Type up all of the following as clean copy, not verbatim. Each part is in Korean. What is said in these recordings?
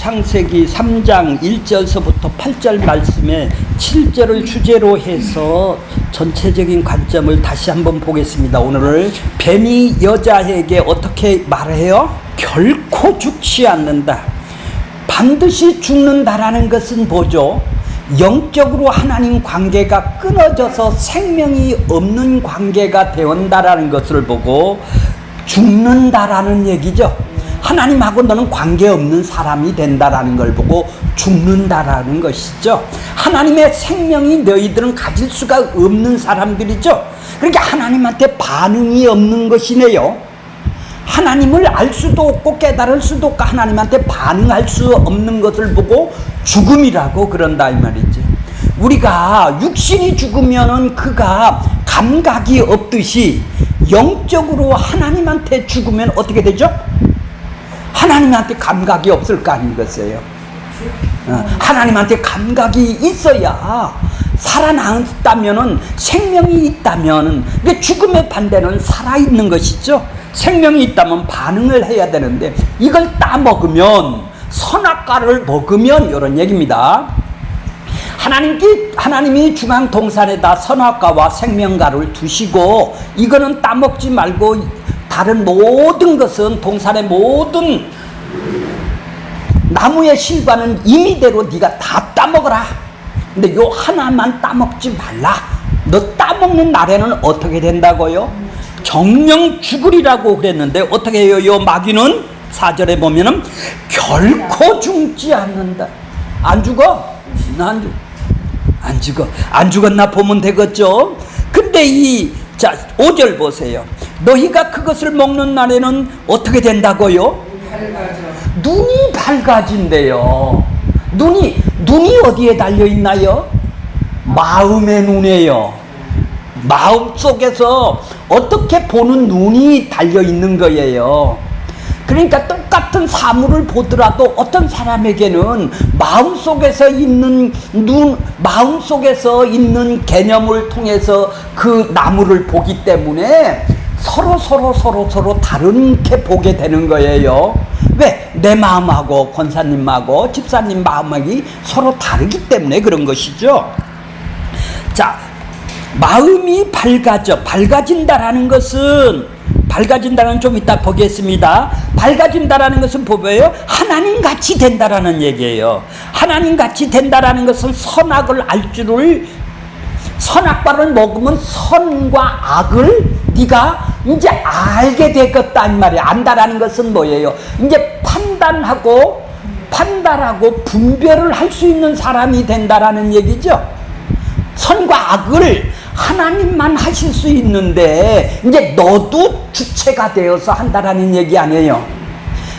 창세기 3장 1절서부터 8절 말씀에 7절을 주제로 해서 전체적인 관점을 다시 한번 보겠습니다. 오늘을 뱀이 여자에게 어떻게 말해요? 결코 죽지 않는다. 반드시 죽는다라는 것은 뭐죠? 영적으로 하나님 관계가 끊어져서 생명이 없는 관계가 되온다라는 것을 보고 죽는다라는 얘기죠. 하나님하고 너는 관계없는 사람이 된다라는 걸 보고 죽는다라는 것이죠. 하나님의 생명이 너희들은 가질 수가 없는 사람들이죠. 그러니까 하나님한테 반응이 없는 것이네요. 하나님을 알 수도 없고 깨달을 수도 없고 하나님한테 반응할 수 없는 것을 보고 죽음이라고 그런다 이 말이지. 우리가 육신이 죽으면은 그가 감각이 없듯이 영적으로 하나님한테 죽으면 어떻게 되죠? 하나님한테 감각이 없을 거 아니겠어요? 하나님한테 감각이 있어야 살아났다면은 생명이 있다면은 죽음의 반대는 살아있는 것이죠. 생명이 있다면 반응을 해야 되는데 이걸 따먹으면 선악과를 먹으면 이런 얘기입니다. 하나님이 중앙 동산에다 선악과와 생명과를 두시고 이거는 따먹지 말고 다른 모든 것은 동산의 모든 나무의 실과는 임의대로 네가 다 따먹어라. 근데 요 하나만 따먹지 말라. 너 따먹는 날에는 어떻게 된다고요? 정령 죽으리라고 그랬는데 어떻게 해요? 요 마귀는 4절에 보면은 결코 죽지 않는다. 안 죽어? 안 죽었나 보면 되겠죠. 근데 5절 보세요. 너희가 그것을 먹는 날에는 어떻게 된다고요? 눈이 밝아진대요. 눈이 어디에 달려있나요? 마음의 눈에요. 마음 속에서 어떻게 보는 눈이 달려있는 거예요. 그러니까 똑같은 사물을 보더라도 어떤 사람에게는 마음속에서 있는 마음속에서 있는 개념을 통해서 그 나무를 보기 때문에 서로 다르게 보게 되는 거예요. 왜? 내 마음하고 권사님하고 집사님 마음이 서로 다르기 때문에 그런 것이죠. 자, 마음이 밝아진다라는 것은 좀 이따 보겠습니다. 밝아진다라는 것은 뭐예요? 하나님같이 된다라는 얘기예요. 하나님같이 된다라는 것은 선악과를 먹으면 선과 악을 네가 이제 알게 되겠다 이 말이에요. 안다라는 것은 뭐예요? 이제 판단하고 분별을 할 수 있는 사람이 된다라는 얘기죠. 선과 악을 하나님만 하실 수 있는데 이제 너도 주체가 되어서 한다라는 얘기 아니에요.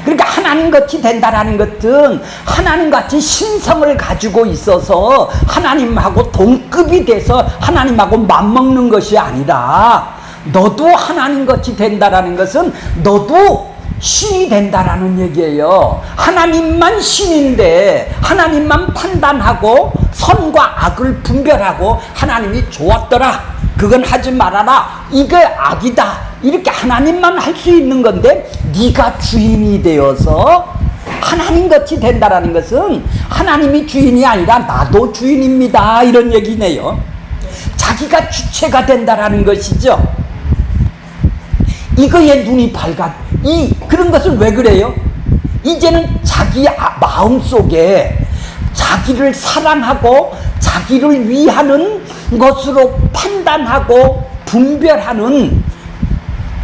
그러니까 하나님같이 된다라는 것은 하나님같이 신성을 가지고 있어서 하나님하고 동급이 돼서 하나님하고 맞먹는 것이 아니라 너도 하나님같이 된다라는 것은 너도 신이 된다라는 얘기예요. 하나님만 신인데 하나님만 판단하고 선과 악을 분별하고 하나님이 좋았더라, 그건 하지 말아라, 이게 악이다, 이렇게 하나님만 할 수 있는 건데 네가 주인이 되어서 하나님같이 된다라는 것은 하나님이 주인이 아니라 나도 주인입니다 이런 얘기네요. 자기가 주체가 된다라는 것이죠. 이거에 눈이 그런 것을 왜 그래요? 이제는 자기 마음속에 자기를 사랑하고 자기를 위하는 것으로 판단하고 분별하는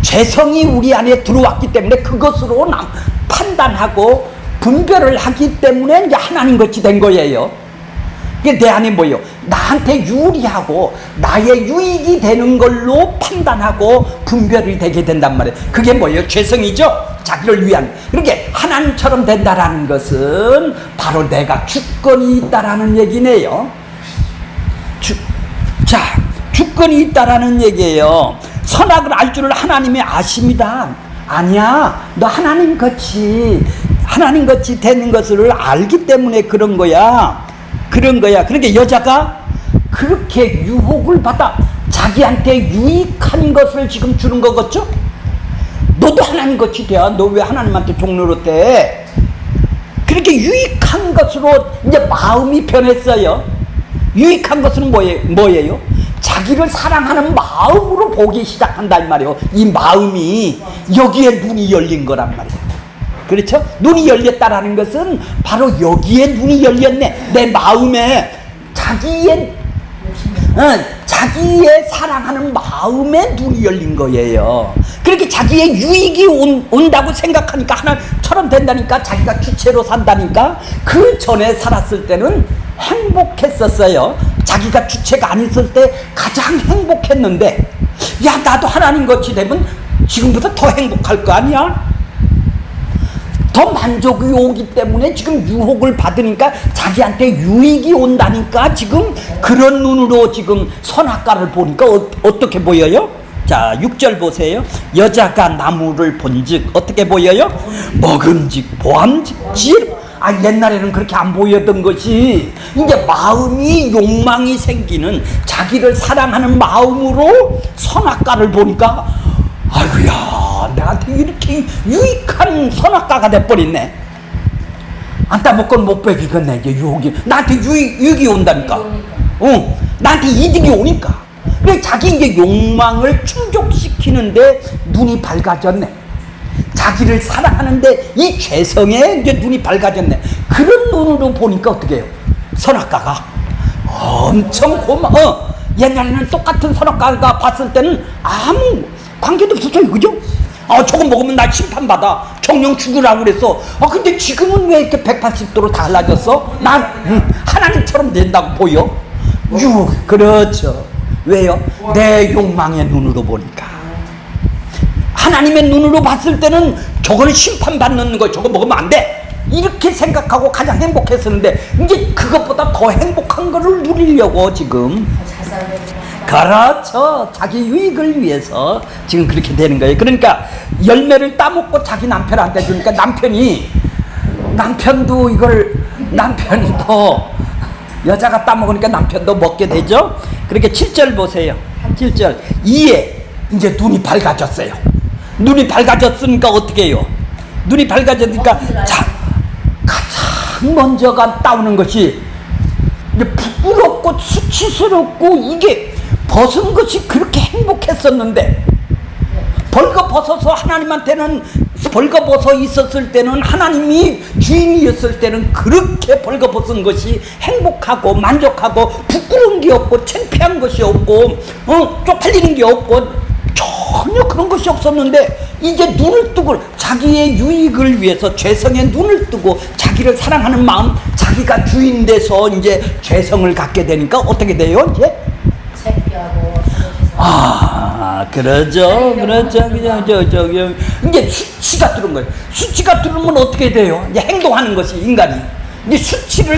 죄성이 우리 안에 들어왔기 때문에 그것으로 판단하고 분별을 하기 때문에 이제 하나님같이 된 거예요. 이게 내 안에 뭐예요? 나한테 유리하고 나의 유익이 되는 걸로 판단하고 분별이 되게 된단 말이에요. 그게 뭐예요? 죄성이죠? 자기를 위한. 그렇게 하나님처럼 된다라는 것은 바로 내가 주권이 있다라는 얘기네요. 주권이 있다라는 얘기예요. 선악을 알 줄을 하나님이 아십니다. 아니야, 너 하나님같이 되는 것을 알기 때문에 그런 거야. 그러니까 여자가 그렇게 유혹을 받아 자기한테 유익한 것을 지금 주는 거겠죠? 너도 하나님같이 돼야. 너 왜 하나님한테 종로로 돼? 그렇게 유익한 것으로 이제 마음이 변했어요. 유익한 것은 뭐예요? 자기를 사랑하는 마음으로 보기 시작한다 이 말이에요. 이 마음이 여기에 눈이 열린 거란 말이에요. 그렇죠? 눈이 열렸다라는 것은 바로 여기에 눈이 열렸네. 내 마음에 자기의 사랑하는 마음에 눈이 열린 거예요. 그렇게 자기의 유익이 온다고 생각하니까 하나처럼 된다니까, 자기가 주체로 산다니까. 그 전에 살았을 때는 행복했었어요. 자기가 주체가 아니었을 때 가장 행복했는데, 야, 나도 하나님 같이 되면 지금보다 더 행복할 거 아니야? 더 만족이 오기 때문에 지금 유혹을 받으니까 자기한테 유익이 온다니까 지금 그런 눈으로 지금 선악과를 보니까 어떻게 보여요? 자, 6절 보세요. 여자가 나무를 본즉 어떻게 보여요? 먹음직 보암직 지혜로. 옛날에는 그렇게 안 보였던 것이 이제 마음이 욕망이 생기는, 자기를 사랑하는 마음으로 선악과를 보니까 아이고야, 나한테 이렇게 유익한 선악과가 돼버렸네. 안 따먹건 못 베기겠네. 이제 유혹이 나한테 유익이 온다니까. 나한테 이득이 오니까. 그래, 자기 이제 욕망을 충족시키는데 눈이 밝아졌네. 자기를 사랑하는데 이 죄성에 이제 눈이 밝아졌네. 그런 눈으로 보니까 어떻게 해요? 선악과가 엄청 옛날에는 똑같은 선악과가 봤을 때는 아무 관계도 없었어요. 그죠? 저거 먹으면 나 심판받아. 정령 죽으라고 그랬어. 근데 지금은 왜 이렇게 180도로 달라졌어? 난 하나님처럼 된다고 보여? 그렇죠. 왜요? 내 욕망의 눈으로 보니까. 하나님의 눈으로 봤을 때는 저거는 심판받는 거, 저거 먹으면 안 돼, 이렇게 생각하고 가장 행복했었는데 이제 그것보다 더 행복한 거를 누리려고 지금. 그렇죠. 자기 유익을 위해서 지금 그렇게 되는 거예요. 그러니까 열매를 따먹고 자기 남편한테 주니까 남편도 여자가 따먹으니까 남편도 먹게 되죠. 그렇게 7절 보세요. 7절. 이에 이제 눈이 밝아졌어요. 눈이 밝아졌으니까 어떻게 해요? 눈이 밝아졌으니까 가장 먼저가 따오는 것이 이제 부끄럽고 수치스럽고, 이게 벗은 것이 그렇게 행복했었는데, 벌거벗어서 하나님한테는 벌거벗어 있었을 때는, 하나님이 주인이었을 때는 그렇게 벌거벗은 것이 행복하고 만족하고 부끄러운 게 없고 창피한 것이 없고 쪽팔리는 게 없고 전혀 그런 것이 없었는데, 이제 눈을 뜨고 자기의 유익을 위해서 죄성에 눈을 뜨고 자기를 사랑하는 마음, 자기가 주인 돼서 이제 죄성을 갖게 되니까 어떻게 돼요? 이제 그러죠. 이제 수치가 들은 거예요. 수치가 들으면 어떻게 돼요? 이제 행동하는 것이, 인간이 이제 수치를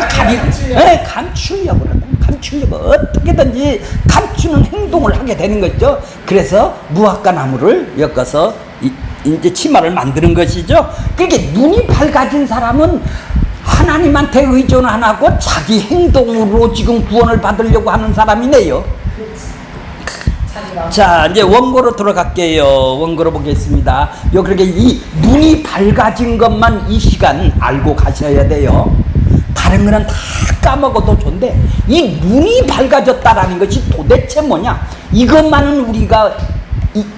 감추려고 어떻게든지 감추는 행동을 하게 되는 거죠. 그래서 무화과 나무를 엮어서 이제 치마를 만드는 것이죠. 그렇게 눈이 밝아진 사람은 하나님한테 의존 안 하고 자기 행동으로 지금 구원을 받으려고 하는 사람이네요. 자, 이제 원고로 들어갈게요. 원고로 보겠습니다. 그렇게 이 눈이 밝아진 것만 이 시간 알고 가셔야 돼요. 다른 거는 다 까먹어도 좋은데 이 눈이 밝아졌다라는 것이 도대체 뭐냐, 이것만은 우리가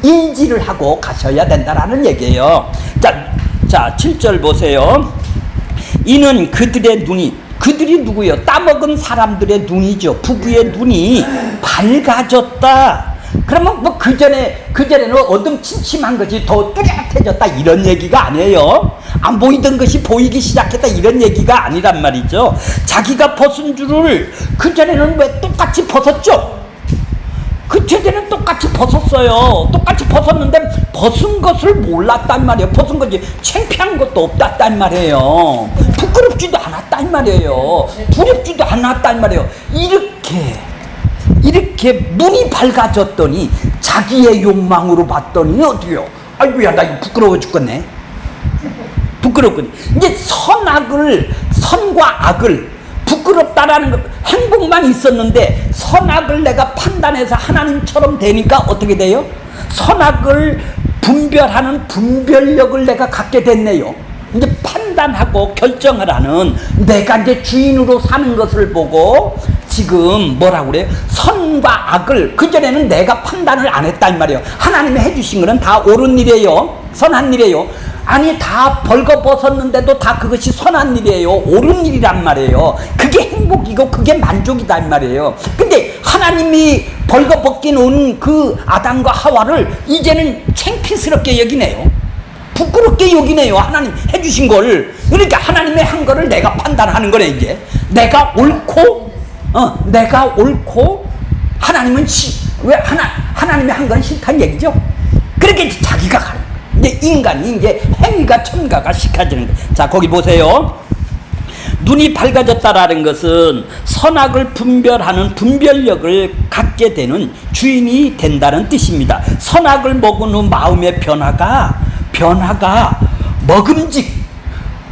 인지를 하고 가셔야 된다라는 얘기예요. 자 7절 보세요. 이는 그들의 눈이, 그들이 누구예요? 따먹은 사람들의 눈이죠. 부부의 눈이 밝아졌다. 그러면 뭐 그전에는 어둠침침한 것이 더 뚜렷해졌다 이런 얘기가 아니에요. 안 보이던 것이 보이기 시작했다 이런 얘기가 아니란 말이죠. 자기가 벗은 줄을 그전에는 왜 똑같이 벗었죠? 그전에는 똑같이 벗었어요. 똑같이 벗었는데 벗은 것을 몰랐단 말이에요. 벗은 것이 창피한 것도 없단 말이에요. 부끄럽지도 않았단 말이에요. 두렵지도 않았단 말이에요. 이렇게 눈이 밝아졌더니 자기의 욕망으로 봤더니 어떻게요? 아이고야, 나 이거 부끄러워 죽겠네. 부끄럽거든. 이제 선과 악을, 부끄럽다라는 것, 행복만 있었는데 선악을 내가 판단해서 하나님처럼 되니까 어떻게 돼요? 선악을 분별하는 분별력을 내가 갖게 됐네요. 이제 판단하고 결정을 하는 내가 이제 주인으로 사는 것을 보고 지금 뭐라고 그래요? 선과 악을 그전에는 내가 판단을 안 했단 말이에요. 하나님이 해주신 거는 다 옳은 일이에요. 선한 일이에요. 아니 다 벌거벗었는데도 다 그것이 선한 일이에요. 옳은 일이란 말이에요. 그게 행복이고 그게 만족이란 말이에요. 근데 하나님이 벌거벗긴 온 그 아담과 하와를 이제는 창피스럽게 여기네요. 부끄럽게 여기네요. 하나님 해주신 걸. 그러니까 하나님의 한 거를 내가 판단하는 거네. 이제 내가 옳고 내가 옳고 하나님은 왜 하나님의 한 건 싫다는 얘기죠. 그렇게 이제 자기가 가는 거예요. 이제 인간이 이제 행위가 첨가가 시켜지는 거예요. 자 거기 보세요. 눈이 밝아졌다라는 것은 선악을 분별하는 분별력을 갖게 되는 주인이 된다는 뜻입니다. 선악을 먹은 후 마음의 변화가 먹음직.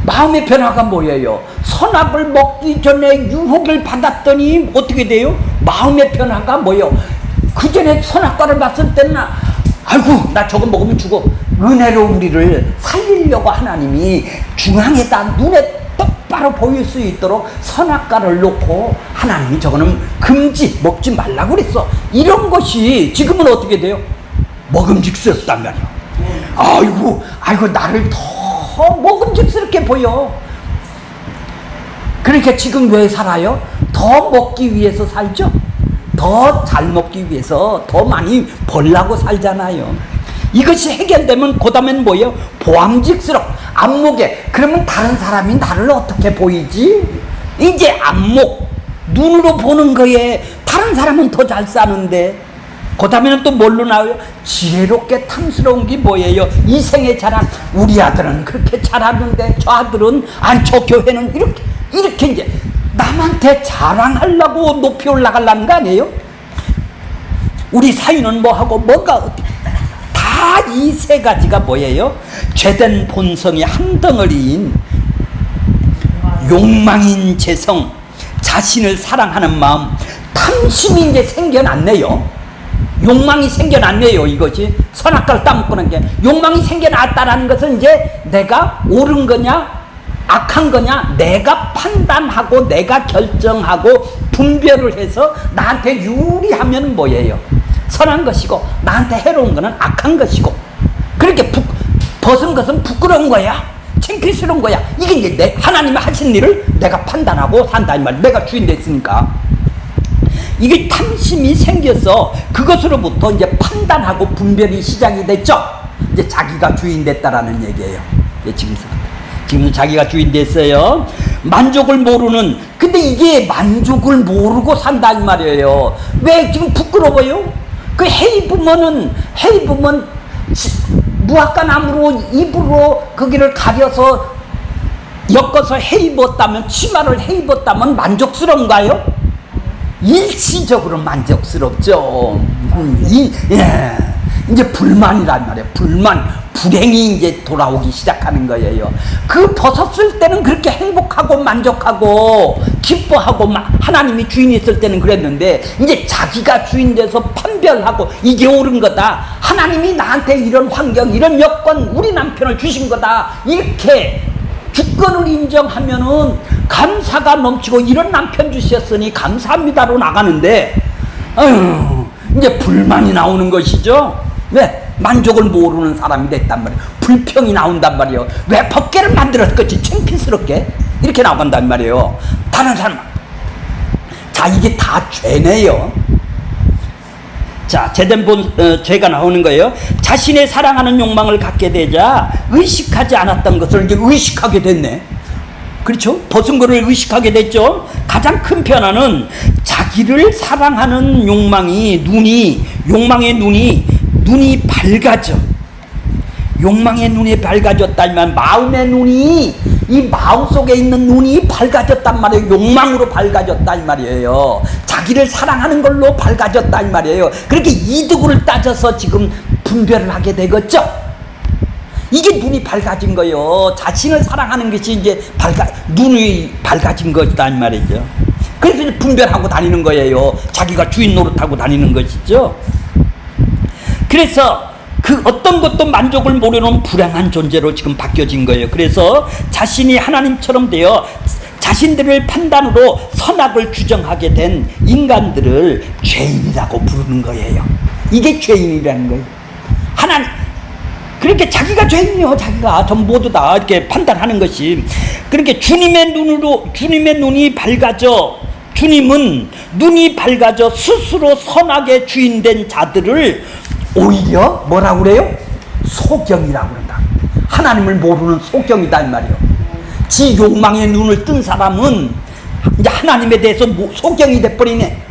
마음의 변화가 뭐예요? 선악을 먹기 전에 유혹을 받았더니 어떻게 돼요? 마음의 변화가 뭐예요? 그 전에 선악과를 봤을 때는 아이고 나 저거 먹으면 죽어. 은혜로 우리를 살리려고 하나님이 중앙에다 눈에 똑바로 보일 수 있도록 선악과를 놓고 하나님이 저거는 금지 먹지 말라고 그랬어. 이런 것이 지금은 어떻게 돼요? 먹음직스럽단 말이에요. 아이고 나를 더 먹음직스럽게 보여. 그러니까 지금 왜 살아요? 더 먹기 위해서 살죠. 더 잘 먹기 위해서 더 많이 벌라고 살잖아요. 이것이 해결되면 그 다음엔 뭐예요? 보암직스럽. 안목에. 그러면 다른 사람이 나를 어떻게 보이지? 이제 안목. 눈으로 보는 거에 다른 사람은 더 잘 사는데 그 다음에는 또 뭘로 나와요? 지혜롭게 탐스러운 게 뭐예요? 이생의 자랑. 우리 아들은 그렇게 잘하는데 저 아들은 저 교회는 이렇게 이제 남한테 자랑하려고 높이 올라가려는 거 아니에요? 우리 사위는 뭐하고 뭐가 다 이 세 가지가 뭐예요? 죄된 본성이 한 덩어리인 욕망인 재성, 자신을 사랑하는 마음, 탐심이 이제 생겨났네요. 욕망이 생겨났네요. 이것이 선악과를 따먹고 난 게 욕망이 생겨났다라는 것은 이제 내가 옳은 거냐 악한 거냐 내가 판단하고 내가 결정하고 분별을 해서 나한테 유리하면 뭐예요? 선한 것이고 나한테 해로운 거는 악한 것이고 그렇게 벗은 것은 부끄러운 거야. 창피스러운 거야. 이게 이제 하나님이 하신 일을 내가 판단하고 산다 이 말. 내가 주인 됐으니까. 이게 탐심이 생겨서 그것으로부터 이제 판단하고 분별이 시작이 됐죠. 이제 자기가 주인 됐다라는 얘기예요. 지금 자기가 주인 됐어요. 만족을 모르는. 근데 이게 만족을 모르고 산다 이 말이에요. 왜 지금 부끄러워요? 그 헤이브먼 무화과 나무로 입으로 거기를 가려서 엮어서 헤입었다면 치마를 헤입었다면 만족스러운가요? 일시적으로 만족스럽죠. 이제 불만이란 말이에요. 불행이 이제 돌아오기 시작하는 거예요. 그 벗었을 때는 그렇게 행복하고 만족하고 기뻐하고 하나님이 주인이 있을 때는 그랬는데 이제 자기가 주인 돼서 판별하고 이게 옳은 거다. 하나님이 나한테 이런 환경, 이런 여건, 우리 남편을 주신 거다. 이렇게 주권을 인정하면은 감사가 넘치고 이런 남편 주셨으니 감사합니다로 나가는데 이제 불만이 나오는 것이죠. 왜? 만족을 모르는 사람이 됐단 말이에요. 불평이 나온단 말이에요. 왜 법계를 만들었겠지? 창피스럽게 이렇게 나간단 말이에요. 다른 사람. 자, 이게 다 죄네요. 자, 죄가 나오는 거예요. 자신의 사랑하는 욕망을 갖게 되자 의식하지 않았던 것을 이제 의식하게 됐네. 그렇죠? 벗은 거를 의식하게 됐죠. 가장 큰 변화는 자기를 사랑하는 욕망의 눈이 밝아져. 욕망의 눈이 밝아졌다면 마음의 눈이, 이 마음속에 있는 눈이 밝아졌단 말이에요. 욕망으로 밝아졌다 이 말이에요. 자기를 사랑하는 걸로 밝아졌다 이 말이에요. 그렇게 이득을 따져서 지금 분별을 하게 되겠죠. 이게 눈이 밝아진 거예요. 자신을 사랑하는 것이 이제 눈이 밝아진 것이다 이 말이죠. 그래서 이제 분별하고 다니는 거예요. 자기가 주인 노릇하고 다니는 것이죠. 그래서 그 어떤 것도 만족을 모르는 불행한 존재로 지금 바뀌어진 거예요. 그래서 자신이 하나님처럼 되어 자신들을 판단으로 선악을 규정하게 된 인간들을 죄인이라고 부르는 거예요. 이게 죄인이라는 거예요. 하나님, 그렇게 자기가 죄인이요. 자기가 전 모두 다 이렇게 판단하는 것이. 그렇게 주님의 눈이 밝아져, 주님은 눈이 밝아져 스스로 선악의 주인된 자들을 오히려 뭐라고 그래요? 소경이라고 그런다. 하나님을 모르는 소경이다 이 말이에요. 지 욕망의 눈을 뜬 사람은 이제 하나님에 대해서 소경이 돼버리네.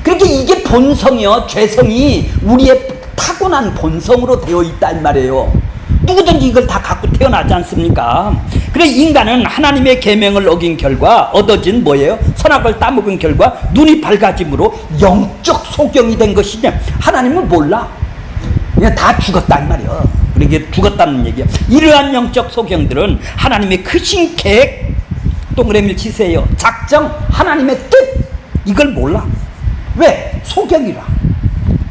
그렇게 이게 본성이요. 죄성이 우리의 타고난 본성으로 되어 있다 이 말이에요. 누구든지 이걸 다 갖고 태어나지 않습니까? 그래 인간은 하나님의 계명을 어긴 결과 얻어진 뭐예요? 선악을 따먹은 결과 눈이 밝아짐으로 영적 소경이 된 것이냐? 하나님은 몰라. 그냥 다 죽었다 이 말이야. 그러게 죽었다는 얘기야. 이러한 영적 소경들은 하나님의 크신 계획, 동그라미를 치세요. 작정, 하나님의 뜻, 이걸 몰라. 왜? 소경이라.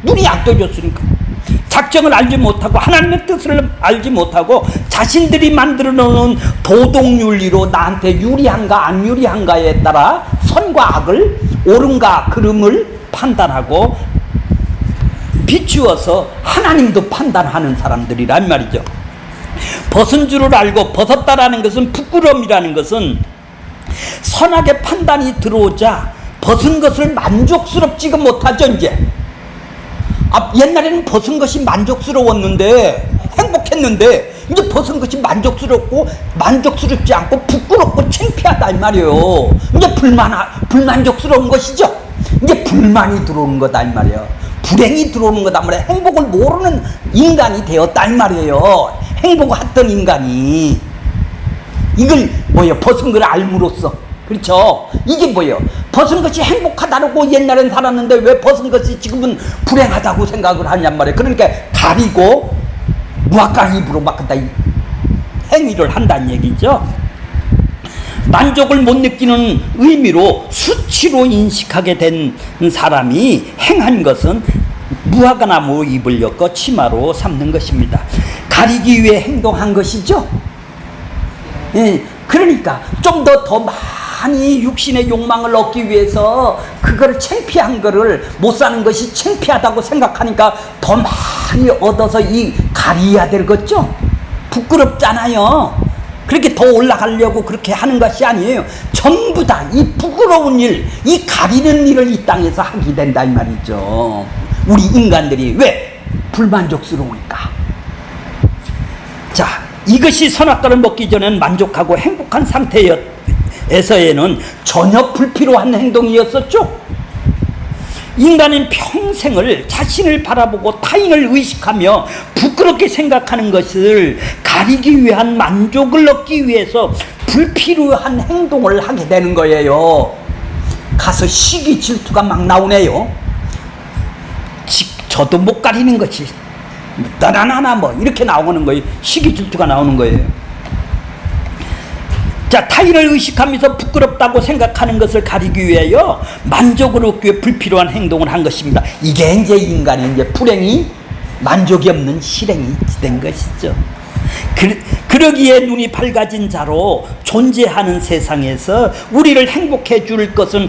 눈이 안 떠졌으니까. 작정을 알지 못하고 하나님의 뜻을 알지 못하고 자신들이 만들어 놓은 도덕윤리로 나한테 유리한가 안 유리한가에 따라 선과 악을, 옳은가 그름을 판단하고 비추어서 하나님도 판단하는 사람들이란 말이죠. 벗은 줄을 알고 벗었다라는 것은, 부끄러움이라는 것은 선악의 판단이 들어오자 벗은 것을 만족스럽지가 못하죠. 이제 옛날에는 벗은 것이 만족스러웠는데, 행복했는데, 이제 벗은 것이 만족스럽지 않고 부끄럽고 창피하다 이 말이에요. 이제 불만족스러운 것이죠. 이제 불만이 들어오는 거다 이 말이에요. 불행이 들어오는 거다 말이에요. 행복을 모르는 인간이 되었다 이 말이에요. 행복했던 인간이 이걸 뭐예요? 벗은 걸 알므로써. 그렇죠? 이게 뭐예요? 벗은 것이 행복하다고 옛날엔 살았는데 왜 벗은 것이 지금은 불행하다고 생각을 하냔 말이에요. 그러니까 가리고 무악과 입으로 막 행위를 한다는 얘기죠. 만족을 못 느끼는 의미로 수치로 인식하게 된 사람이 행한 것은 무화과 나무 잎을 엮어 치마로 삼는 것입니다. 가리기 위해 행동한 것이죠. 예, 그러니까 좀 더 많이 육신의 욕망을 얻기 위해서 그걸 창피한 거를 못 사는 것이 창피하다고 생각하니까 더 많이 얻어서 가리해야 될 거죠. 부끄럽잖아요. 그렇게 더 올라가려고 그렇게 하는 것이 아니에요. 전부 다 이 부끄러운 일, 이 가리는 일을 이 땅에서 하게 된다 이 말이죠. 우리 인간들이 왜? 불만족스러우니까. 자, 이것이 선악과를 먹기 전엔 만족하고 행복한 상태에서에는 전혀 불필요한 행동이었었죠. 인간은 평생을 자신을 바라보고 타인을 의식하며 부끄럽게 생각하는 것을 가리기 위한 만족을 얻기 위해서 불필요한 행동을 하게 되는 거예요. 가서 시기 질투가 막 나오네요. 저도 못 가리는 것이 나나나나 뭐 이렇게 나오는 거예요. 시기 질투가 나오는 거예요. 자, 타인을 의식하면서 부끄럽다고 생각하는 것을 가리기 위하여 만족을 얻기 위해 불필요한 행동을 한 것입니다. 이게 이제 인간의 이제 불행이 만족이 없는 실행이 된 것이죠. 그러기에 눈이 밝아진 자로 존재하는 세상에서 우리를 행복해 줄 것은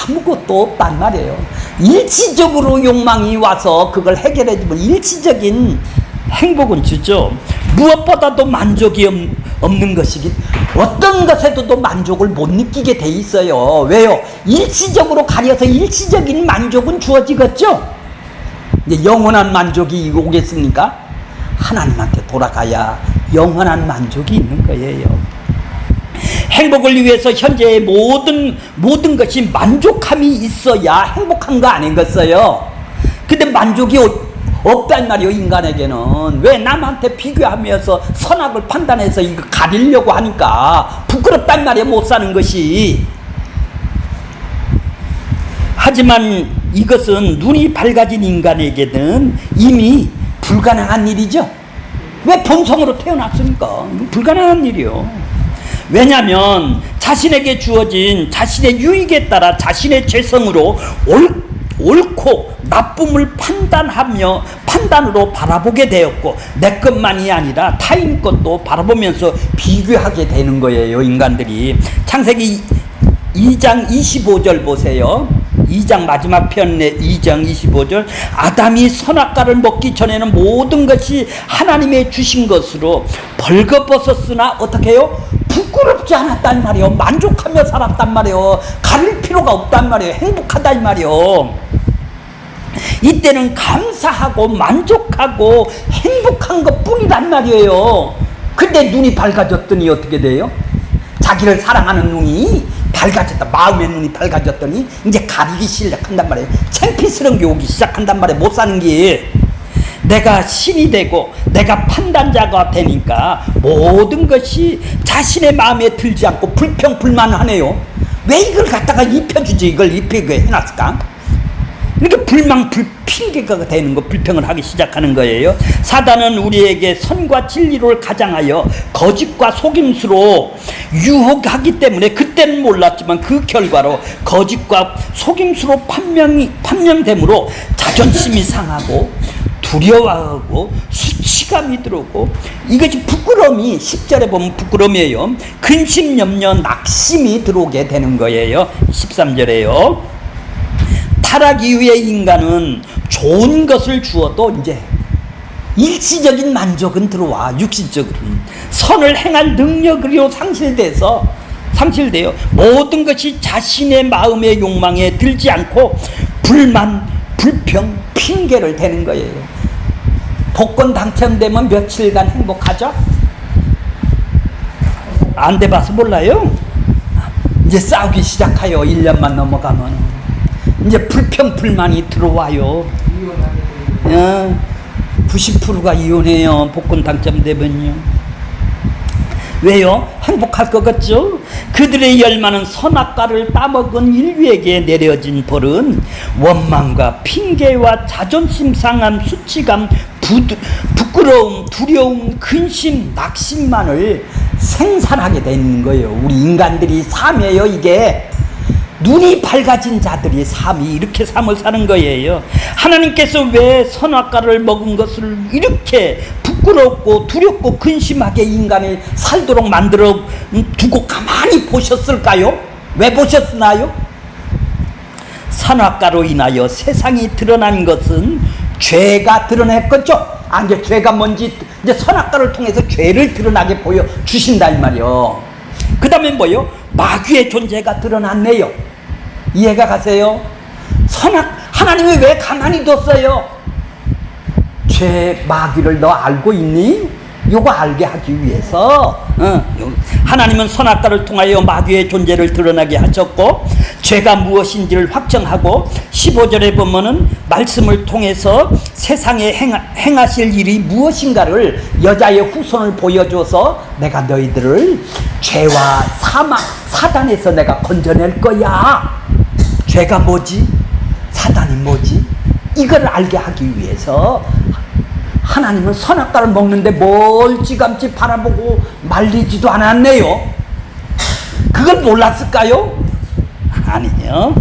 아무것도 없단 말이에요. 일시적으로 욕망이 와서 그걸 해결해 주면 일시적인 행복은 주죠. 무엇보다도 만족이 없는 것이기, 어떤 것에도 만족을 못 느끼게 돼 있어요. 왜요? 일시적으로 가려서 일시적인 만족은 주어지겠죠. 이제 영원한 만족이 오겠습니까? 하나님한테 돌아가야 영원한 만족이 있는 거예요. 행복을 위해서 현재의 모든 것이 만족함이 있어야 행복한 거 아니겠어요? 근데 만족이 없단 말이에요. 인간에게는. 왜? 남한테 비교하면서 선악을 판단해서 이거 가리려고 하니까 부끄럽단 말이에요. 못 사는 것이. 하지만 이것은 눈이 밝아진 인간에게는 이미 불가능한 일이죠. 왜? 본성으로 태어났으니까 불가능한 일이요. 왜냐하면 자신에게 주어진 자신의 유익에 따라 자신의 죄성으로 옳고 나쁨을 판단으로 바라보게 되었고, 내 것만이 아니라 타인 것도 바라보면서 비교하게 되는 거예요, 인간들이. 창세기 2장 25절 보세요. 2장 마지막 편의 2장 25절. 아담이 선악과를 먹기 전에는 모든 것이 하나님의 주신 것으로 벌거벗었으나 어떻게 해요? 부끄럽지 않았단 말이에요. 만족하며 살았단 말이에요. 가릴 필요가 없단 말이에요. 행복하단 말이에요. 이때는 감사하고 만족하고 행복한 것 뿐이란 말이에요. 근데 눈이 밝아졌더니 어떻게 돼요? 자기를 사랑하는 눈이 밝아졌다. 마음의 눈이 밝아졌더니 이제 가리기 시작한단 말이에요. 창피스러운 게 오기 시작한단 말이에요. 못 사는 게. 내가 신이 되고 내가 판단자가 되니까 모든 것이 자신의 마음에 들지 않고 불평불만하네요. 왜 이걸 갖다가 입혀주지? 이걸 입히게 해놨을까? 이렇게 핑계가 되는 거, 불평을 하기 시작하는 거예요. 사단은 우리에게 선과 진리를 가장하여 거짓과 속임수로 유혹하기 때문에, 그때는 몰랐지만 그 결과로 거짓과 속임수로 판명되므로 자존심이 상하고 두려워하고 수치감이 들어오고, 이것이 부끄러움이, 10절에 보면 부끄러움이에요. 근심, 염려, 낙심이 들어오게 되는 거예요. 13절에요. 타락 이후의 인간은 좋은 것을 주어도 이제 일시적인 만족은 들어와. 육신적으로는 선을 행할 능력으로 상실돼요. 모든 것이 자신의 마음의 욕망에 들지 않고 불만, 불평, 핑계를 대는 거예요. 복권 당첨되면 며칠간 행복하죠? 안 돼봐서 몰라요? 이제 싸우기 시작해요. 1년만 넘어가면 이제 불평, 불만이 들어와요. 90%가 이혼해요. 복권 당첨되면요. 왜요? 행복할 것 같죠? 그들의 열망은 선악과를 따먹은 인류에게 내려진 벌은 원망과 핑계와 자존심 상함, 수치감, 부끄러움, 두려움, 근심, 낙심만을 생산하게 되는 거예요. 우리 인간들이 삶이에요, 이게. 눈이 밝아진 자들이 삶이 이렇게 삶을 사는 거예요. 하나님께서 왜 선악과를 먹은 것을 이렇게 부끄럽고 두렵고 근심하게 인간을 살도록 만들어 두고 가만히 보셨을까요? 왜 보셨나요? 선악과로 인하여 세상이 드러난 것은 죄가 드러냈겠죠. 이제 죄가 뭔지, 이제 선악과를 통해서 죄를 드러나게 보여주신다 이 말이요. 그 다음에 뭐요? 마귀의 존재가 드러났네요. 이해가 가세요? 하나님이 왜 가만히 뒀어요? 죄, 마귀를 너 알고 있니? 요거 알게 하기 위해서 하나님은 선악과를 통하여 마귀의 존재를 드러나게 하셨고, 죄가 무엇인지를 확정하고, 15절에 보면은 말씀을 통해서 세상에 행하실 일이 무엇인가를 여자의 후손을 보여줘서 내가 너희들을 죄와 사단에서 내가 건져낼 거야. 죄가 뭐지? 사단이 뭐지? 이걸 알게 하기 위해서 하나님은 선악과를 먹는데 멀찌감치 바라보고 말리지도 않았네요. 그걸 몰랐을까요? 아니요.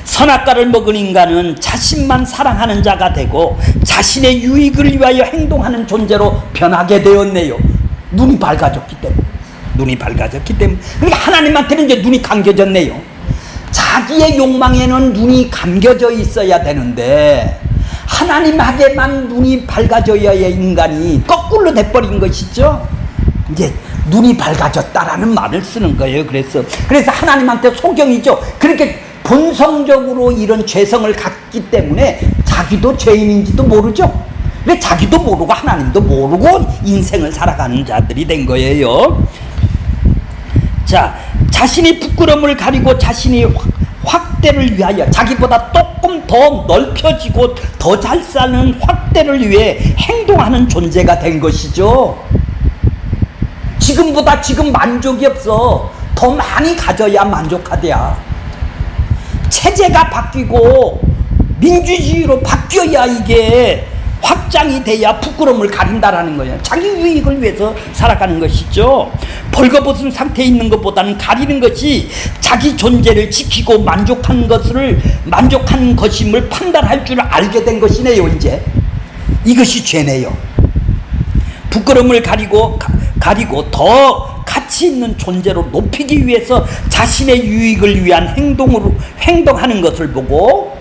선악과를 먹은 인간은 자신만 사랑하는 자가 되고 자신의 유익을 위하여 행동하는 존재로 변하게 되었네요. 눈이 밝아졌기 때문에. 그러니까 하나님한테는 이제 눈이 감겨졌네요. 자기의 욕망에는 눈이 감겨져 있어야 되는데 하나님에게만 눈이 밝아져야 인간이 거꾸로 돼버린 것이죠. 이제 눈이 밝아졌다라는 말을 쓰는 거예요. 그래서 하나님한테 소경이죠. 그렇게 본성적으로 이런 죄성을 갖기 때문에 자기도 죄인인지도 모르죠. 근데 자기도 모르고 하나님도 모르고 인생을 살아가는 자들이 된 거예요. 자, 자신이 부끄러움을 가리고 자신이 확대를 위하여, 자기보다 조금 더 넓혀지고 더 잘 사는 확대를 위해 행동하는 존재가 된 것이죠. 지금보다 지금 만족이 없어. 더 많이 가져야 만족하대야. 체제가 바뀌고 민주주의로 바뀌어야 이게 확장이 돼야 부끄러움을 가린다라는 거예요. 자기 유익을 위해서 살아가는 것이죠. 벌거벗은 상태에 있는 것보다는 가리는 것이 자기 존재를 지키고 만족한 것임을 판단할 줄 알게 된 것이네요. 이제 이것이 죄네요. 부끄러움을 가리고 더 가치 있는 존재로 높이기 위해서 자신의 유익을 위한 행동하는 것을 보고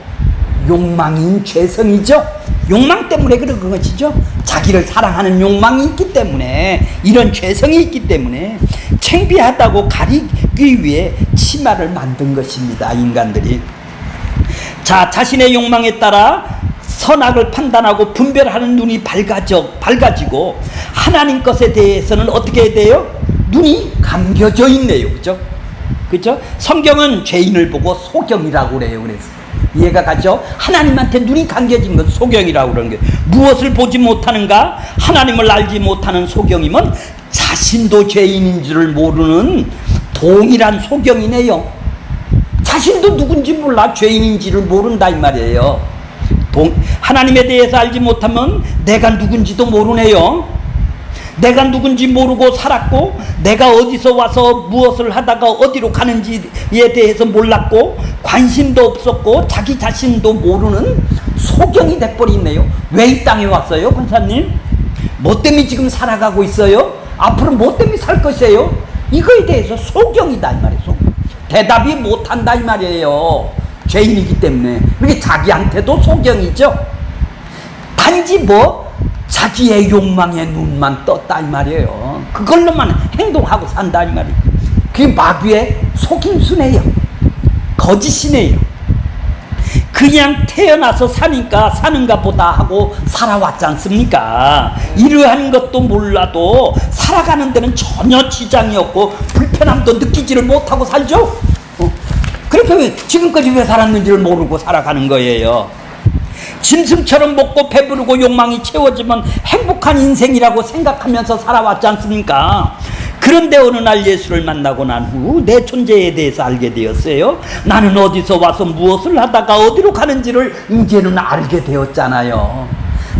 욕망인 죄성이죠. 욕망 때문에 그런 것이죠. 자기를 사랑하는 욕망이 있기 때문에, 이런 죄성이 있기 때문에 창피하다고 가리기 위해 치마를 만든 것입니다. 인간들이. 자, 자신의 욕망에 따라 선악을 판단하고 분별하는 눈이 밝아지고 하나님 것에 대해서는 어떻게 해야 돼요? 눈이 감겨져 있네요. 그죠? 성경은 죄인을 보고 소경이라고 그래요. 그래서 이해가 가죠? 하나님한테 눈이 감겨진 건 소경이라고 그러는 거예요. 무엇을 보지 못하는가? 하나님을 알지 못하는 소경이면 자신도 죄인인 줄을 모르는 동일한 소경이네요. 자신도 누군지 몰라 죄인인지를 모른다 이 말이에요. 하나님에 대해서 알지 못하면 내가 누군지도 모르네요. 내가 누군지 모르고 살았고, 내가 어디서 와서 무엇을 하다가 어디로 가는지에 대해서 몰랐고, 관심도 없었고, 자기 자신도 모르는 소경이 돼버리네요. 왜 이 땅에 왔어요, 권사님? 뭐 때문에 지금 살아가고 있어요? 앞으로 뭐 때문에 살 것이에요? 이거에 대해서 소경이다 이 말이에요. 대답이 못한다 이 말이에요. 죄인이기 때문에. 그게 자기한테도 소경이죠. 단지 자기의 욕망에 눈만 떴다 이 말이에요. 그걸로만 행동하고 산다 이 말이에요. 그게 마귀의 속임수네요. 거짓이네요. 그냥 태어나서 사는가 보다 하고 살아왔지 않습니까? 이러한 것도 몰라도 살아가는 데는 전혀 지장이 없고 불편함도 느끼지를 못하고 살죠. 그렇게 지금까지 왜 살았는지를 모르고 살아가는 거예요. 짐승처럼 먹고 배부르고 욕망이 채워지면 행복한 인생이라고 생각하면서 살아왔지 않습니까? 그런데 어느 날 예수를 만나고 난 후 내 존재에 대해서 알게 되었어요. 나는 어디서 와서 무엇을 하다가 어디로 가는지를 이제는 알게 되었잖아요.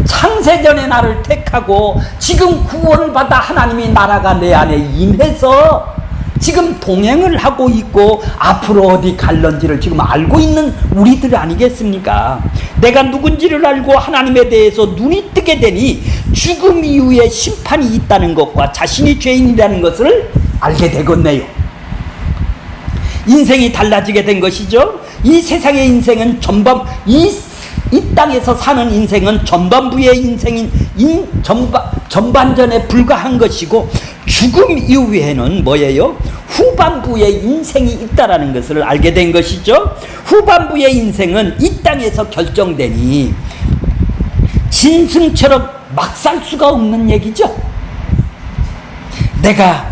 창세전에 나를 택하고 지금 구원을 받아 하나님의 나라가 내 안에 임해서 지금 동행을 하고 있고 앞으로 어디 갈런지를 지금 알고 있는 우리들 아니겠습니까? 내가 누군지를 알고 하나님에 대해서 눈이 뜨게 되니 죽음 이후에 심판이 있다는 것과 자신이 죄인이라는 것을 알게 되겠네요. 인생이 달라지게 된 것이죠. 이 세상의 인생은 이 땅에서 사는 인생은 전반부의 인생인 전반전에 불과한 것이고, 죽음 이후에는 뭐예요? 후반부의 인생이 있다라는 것을 알게 된 것이죠. 후반부의 인생은 이 땅에서 결정되니 짐승처럼 막 살 수가 없는 얘기죠. 내가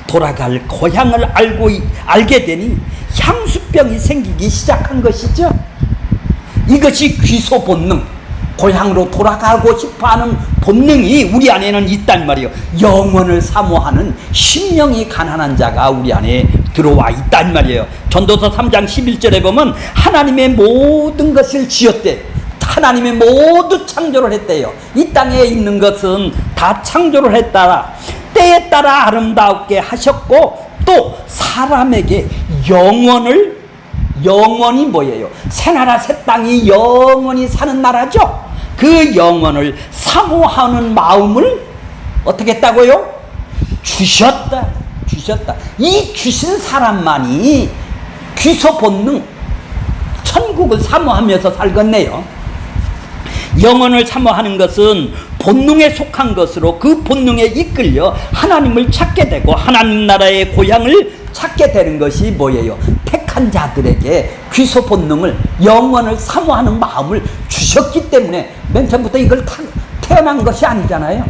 돌아갈 고향을 알게 되니 향수병이 생기기 시작한 것이죠. 이것이 귀소 본능, 고향으로 돌아가고 싶어하는 본능이 우리 안에는 있단 말이에요. 영원을 사모하는 심령이 가난한 자가 우리 안에 들어와 있단 말이에요. 전도서 3장 11절에 보면 하나님의 모든 것을 지었대. 하나님의 모두 창조를 했대요. 이 땅에 있는 것은 다 창조를 했다. 때에 따라 아름답게 하셨고, 또 사람에게 영원히 뭐예요? 새 나라 새 땅이 영원히 사는 나라죠. 그 영원을 사모하는 마음을 어떻게 했다고요? 주셨다. 이 주신 사람만이 귀소 본능, 천국을 사모하면서 살겠네요. 영원을 사모하는 것은 본능에 속한 것으로 그 본능에 이끌려 하나님을 찾게 되고 하나님 나라의 고향을 찾게 되는 것이 뭐예요? 택한 자들에게 귀소 본능을, 영원을 사모하는 마음을 주셨기 때문에 맨 처음부터 이걸 태어난 것이 아니잖아요.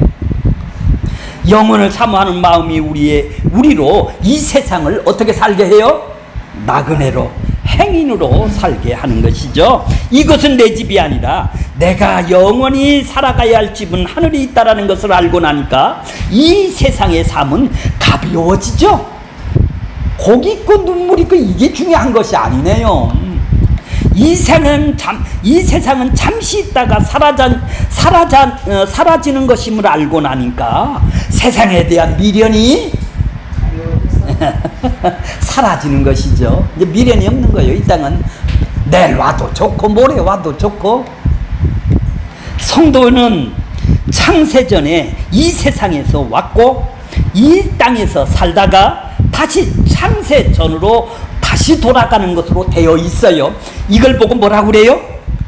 영원을 사모하는 마음이 우리로 이 세상을 어떻게 살게 해요? 나그네로, 행인으로 살게 하는 것이죠. 이것은 내 집이 아니라 내가 영원히 살아가야 할 집은 하늘이 있다라는 것을 알고 나니까 이 세상의 삶은 가벼워지죠. 고기 있고 눈물 있고 이게 중요한 것이 아니네요. 이 세상은 잠시 있다가 사라지는 것임을 알고 나니까 세상에 대한 미련이 사라지는 것이죠. 이제 미련이 없는 거예요. 이 땅은 내일 와도 좋고 모레 와도 좋고. 성도는 창세전에 이 세상에서 왔고 이 땅에서 살다가 다시 창세전으로 다시 돌아가는 것으로 되어 있어요. 이걸 보고 뭐라고 그래요?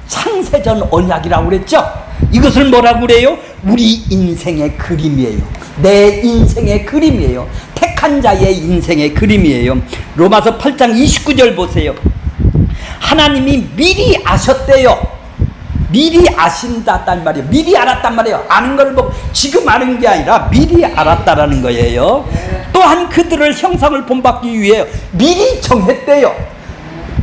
창세전 언약이라고 그랬죠? 이것을 뭐라고 그래요? 우리 인생의 그림이에요. 내 인생의 그림이에요. 택한 자의 인생의 그림이에요. 로마서 8장 29절 보세요. 하나님이 미리 아셨대요. 미리 아신다단 말이에요. 미리 알았단 말이에요. 아는 걸 보고 지금 아는 게 아니라 미리 알았다라는 거예요. 또한 그들을 형상을 본받기 위해 미리 정했대요.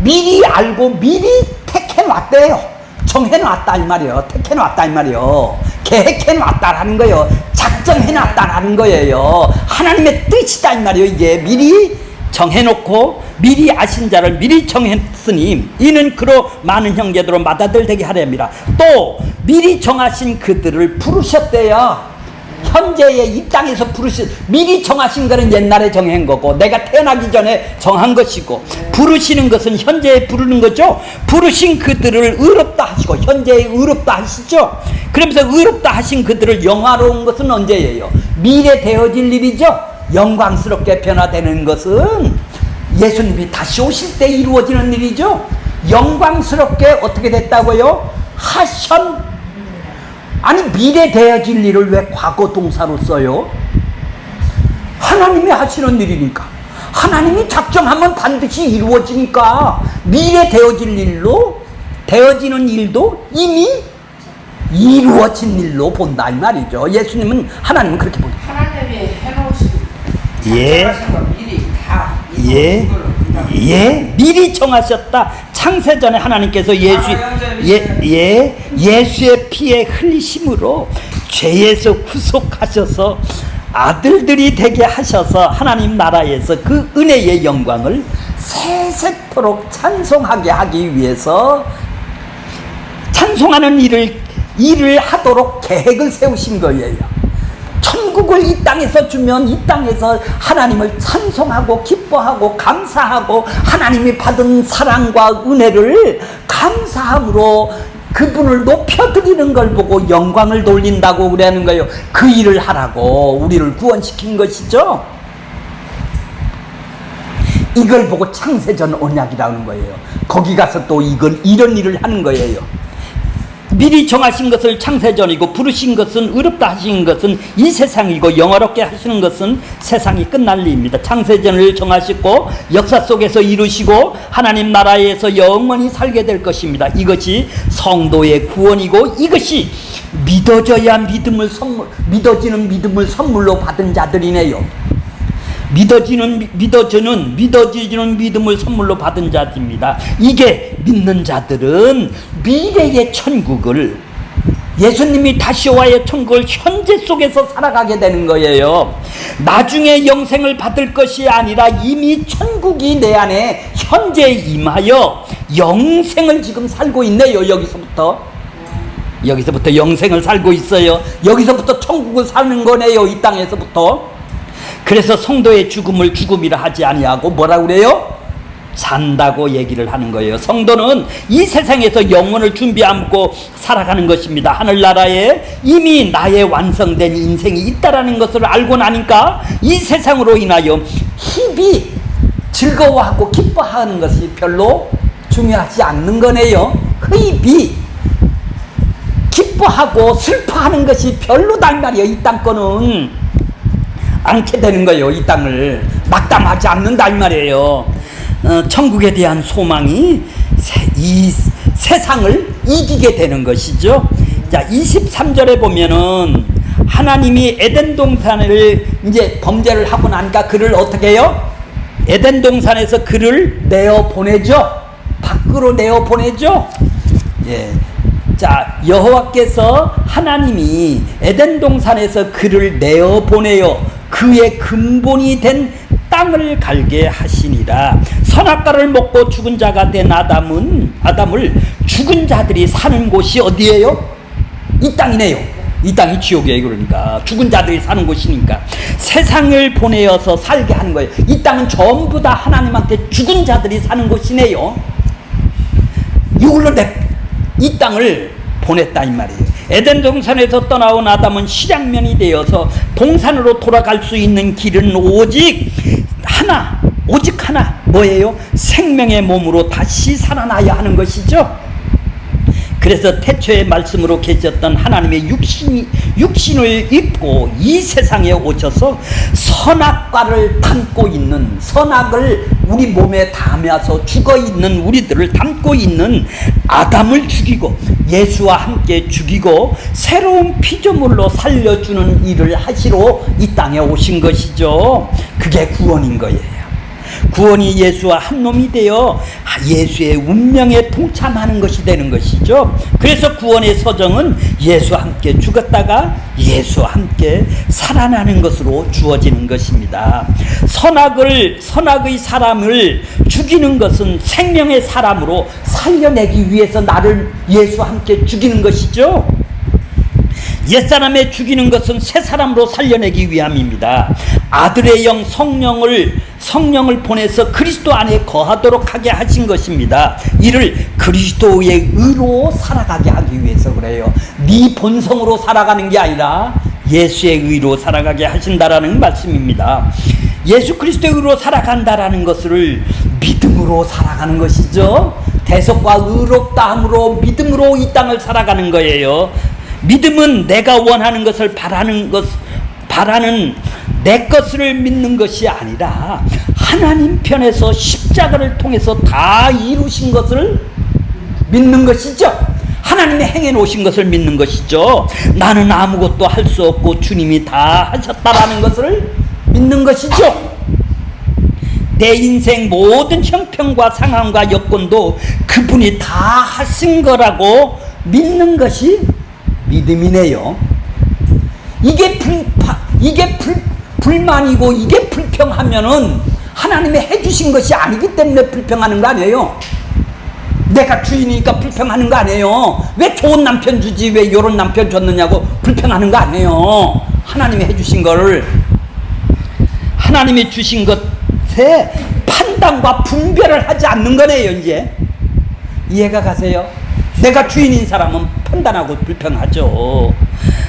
미리 알고 미리 택해놨대요. 정해놨다 이 말이에요. 택해놨다 이 말이에요. 계획해놨다라는 거예요. 작정해놨다라는 거예요. 하나님의 뜻이다 이 말이에요. 이게 미리 정해놓고 미리 아신 자를 미리 정했으니 이는 그로 많은 형제들로 맏아들 되게 하려 합니다. 또 미리 정하신 그들을 부르셨대요. 현재의 이 땅에서 미리 정하신 거는 옛날에 정한 거고 내가 태어나기 전에 정한 것이고, 부르시는 것은 현재에 부르는 거죠. 부르신 그들을 의롭다 하시고 현재에 의롭다 하시죠. 그러면서 의롭다 하신 그들을 영화로운 것은 언제예요? 미래 되어질 일이죠. 영광스럽게 변화되는 것은 예수님이 다시 오실 때 이루어지는 일이죠. 영광스럽게 어떻게 됐다고요? 아니 미래 되어질 일을 왜 과거 동사로 써요? 하나님이 하시는 일이니까, 하나님이 작정하면 반드시 이루어지니까 미래 되어질 일로 되어지는 일도 이미 이루어진 일로 본다 이 말이죠. 예수님은 하나님은 그렇게 보죠. 하나님이 해놓으신 미리 정하셨다. 창세전에 하나님께서 예수의 피에 흘리심으로 죄에서 구속하셔서 아들들이 되게 하셔서 하나님 나라에서 그 은혜의 영광을 세세토록 찬송하게 하기 위해서 찬송하는 일을 하도록 계획을 세우신 거예요. 천국을 이 땅에서 주면 이 땅에서 하나님을 찬송하고 기뻐하고 감사하고 하나님이 받은 사랑과 은혜를 감사함으로 그분을 높여드리는 걸 보고 영광을 돌린다고 그러는 거예요. 그 일을 하라고 우리를 구원시킨 것이죠. 이걸 보고 창세전 언약이라는 거예요. 거기 가서 또 이런 일을 하는 거예요. 미리 정하신 것을 창세전이고 부르신 것은 의롭다 하신 것은 이 세상이고 영화롭게 하시는 것은 세상이 끝날 일입니다. 창세전을 정하시고 역사 속에서 이루시고 하나님 나라에서 영원히 살게 될 것입니다. 이것이 성도의 구원이고 이것이 믿어지는 믿음을 선물로 받은 자들이네요. 믿어지는 믿음을 선물로 받은 자들입니다. 이게 믿는 자들은 미래의 천국을, 예수님이 다시 와의 천국을 현재 속에서 살아가게 되는 거예요. 나중에 영생을 받을 것이 아니라 이미 천국이 내 안에 현재 임하여 영생을 지금 살고 있네요. 여기서부터 영생을 살고 있어요. 여기서부터 천국을 사는 거네요. 이 땅에서부터. 그래서 성도의 죽음을 죽음이라 하지 아니하고 뭐라고 그래요? 산다고 얘기를 하는 거예요. 성도는 이 세상에서 영혼을 준비하고 살아가는 것입니다. 하늘나라에 이미 나의 완성된 인생이 있다라는 것을 알고 나니까 이 세상으로 인하여 힘이 즐거워하고 기뻐하는 것이 별로 중요하지 않는 거네요. 흡이 기뻐하고 슬퍼하는 것이 별로단 말이에요. 이 땅 거는 않게 되는 거예요. 이 땅을 낙담하지 않는다 이 말이에요. 천국에 대한 소망이 이 세상을 이기게 되는 것이죠. 자, 23절에 보면은 하나님이 에덴 동산을 이제 범죄를 하고 나니까 그를 어떻게 해요? 에덴 동산에서 그를 내어 보내죠. 밖으로 내어 보내죠. 예. 자, 여호와께서 하나님이 에덴 동산에서 그를 내어 보내요. 그의 근본이 된 땅을 갈게 하시니라. 선악과를 먹고 죽은 자가 된 아담을 죽은 자들이 사는 곳이 어디예요? 이 땅이네요. 이 땅이 지옥이에요. 그러니까 죽은 자들이 사는 곳이니까 세상을 보내어서 살게 하는 거예요. 이 땅은 전부 다 하나님한테 죽은 자들이 사는 곳이네요. 이걸로 이 땅을 보냈다 이 말이에요. 에덴 동산에서 떠나온 아담은 실향면이 되어서 동산으로 돌아갈 수 있는 길은 오직 하나 뭐예요? 생명의 몸으로 다시 살아나야 하는 것이죠. 그래서 태초의 말씀으로 계셨던 하나님의 육신을 입고 이 세상에 오셔서 선악과를 담고 있는, 선악을 우리 몸에 담아서 죽어있는 우리들을 담고 있는 아담을 죽이고 예수와 함께 죽이고 새로운 피조물로 살려주는 일을 하시러 이 땅에 오신 것이죠. 그게 구원인 거예요. 구원이 예수와 한 놈이 되어 예수의 운명에 동참하는 것이 되는 것이죠. 그래서 구원의 서정은 예수와 함께 죽었다가 예수와 함께 살아나는 것으로 주어지는 것입니다. 선악의 사람을 죽이는 것은 생명의 사람으로 살려내기 위해서 나를 예수와 함께 죽이는 것이죠. 옛사람에 죽이는 것은 새사람으로 살려내기 위함입니다. 아들의 영 성령을 보내서 그리스도 안에 거하도록 하게 하신 것입니다. 이를 그리스도의 의로 살아가게 하기 위해서 그래요. 네 본성으로 살아가는 게 아니라 예수의 의로 살아가게 하신다라는 말씀입니다. 예수 그리스도의 의로 살아간다라는 것을 믿음으로 살아가는 것이죠. 대속과 의롭다함으로 믿음으로 이 땅을 살아가는 거예요. 믿음은 내가 원하는 것을 바라는 내 것을 믿는 것이 아니라 하나님 편에서 십자가를 통해서 다 이루신 것을 믿는 것이죠. 하나님이 행해 놓으신 것을 믿는 것이죠. 나는 아무것도 할 수 없고 주님이 다 하셨다라는 것을 믿는 것이죠. 내 인생 모든 형편과 상황과 여건도 그분이 다 하신 거라고 믿는 것이 믿음이네요. 이게 불만이고 이게 불평하면은 하나님이 해주신 것이 아니기 때문에 불평하는 거 아니에요. 내가 주인이니까 불평하는 거 아니에요. 왜 좋은 남편 주지 왜 이런 남편 줬느냐고 불평하는 거 아니에요. 하나님이 해주신 거를 하나님이 주신 것에 판단과 분별을 하지 않는 거네요. 이제 이해가 가세요? 내가 주인인 사람은 판단하고 불평하죠.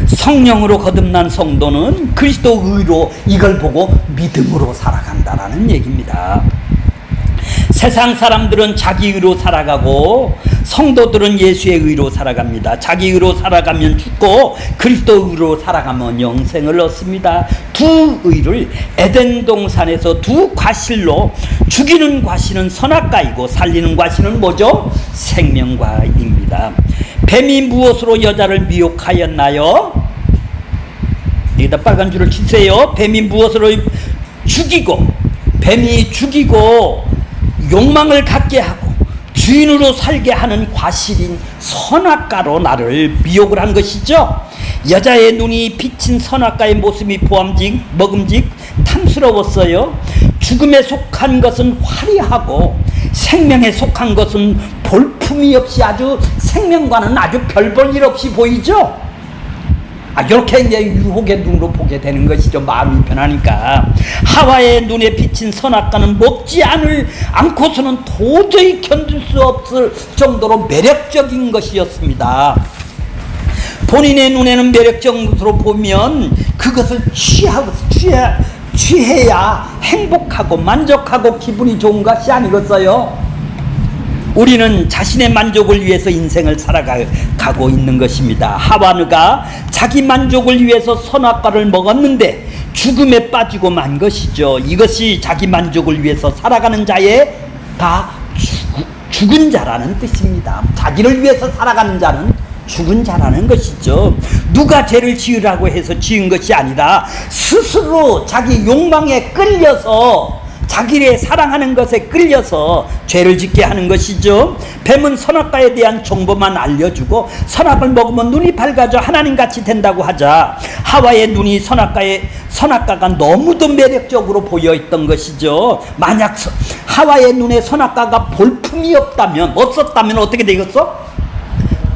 성령으로 거듭난 성도는 그리스도 의로 이걸 보고 믿음으로 살아간다라는 얘기입니다. 세상 사람들은 자기 의로 살아가고 성도들은 예수의 의로 살아갑니다. 자기 의로 살아가면 죽고 그리스도 의로 살아가면 영생을 얻습니다. 두 의를 에덴 동산에서 두 과실로 죽이는 과실은 선악과이고 살리는 과실은 뭐죠? 생명과입니다. 뱀이 무엇으로 여자를 미혹하였나요? 여기다 빨간 줄을 치세요. 뱀이 무엇으로 뱀이 죽이고 욕망을 갖게 하고 주인으로 살게 하는 과실인 선악과로 나를 미혹을 한 것이죠. 여자의 눈이 비친 선악과의 모습이 먹음직 탐스러웠어요. 죽음에 속한 것은 화려하고 생명에 속한 것은 볼품이 없이 아주 생명과는 아주 별 볼 일 없이 보이죠. 이렇게 이제 유혹의 눈으로 보게 되는 것이죠. 마음이 변하니까. 하와의 눈에 비친 선악과는 먹지 않고서는 도저히 견딜 수 없을 정도로 매력적인 것이었습니다. 본인의 눈에는 매력적인 것으로 보면 그것을 취해야 행복하고 만족하고 기분이 좋은 것이 아니겠어요? 우리는 자신의 만족을 위해서 인생을 살아가고 있는 것입니다. 하와가 자기 만족을 위해서 선악과를 먹었는데 죽음에 빠지고 만 것이죠. 이것이 자기 만족을 위해서 살아가는 자의 다 죽은 자라는 뜻입니다. 자기를 위해서 살아가는 자는 죽은 자라는 것이죠. 누가 죄를 지으라고 해서 지은 것이 아니라 스스로 자기 욕망에 끌려서 자기의 사랑하는 것에 끌려서 죄를 짓게 하는 것이죠. 뱀은 선악과에 대한 정보만 알려주고 선악을 먹으면 눈이 밝아져 하나님같이 된다고 하자 하와의 눈이 선악과가 너무도 매력적으로 보여있던 것이죠. 만약 하와의 눈에 선악과가 볼품이 없었다면 어떻게 되겠어?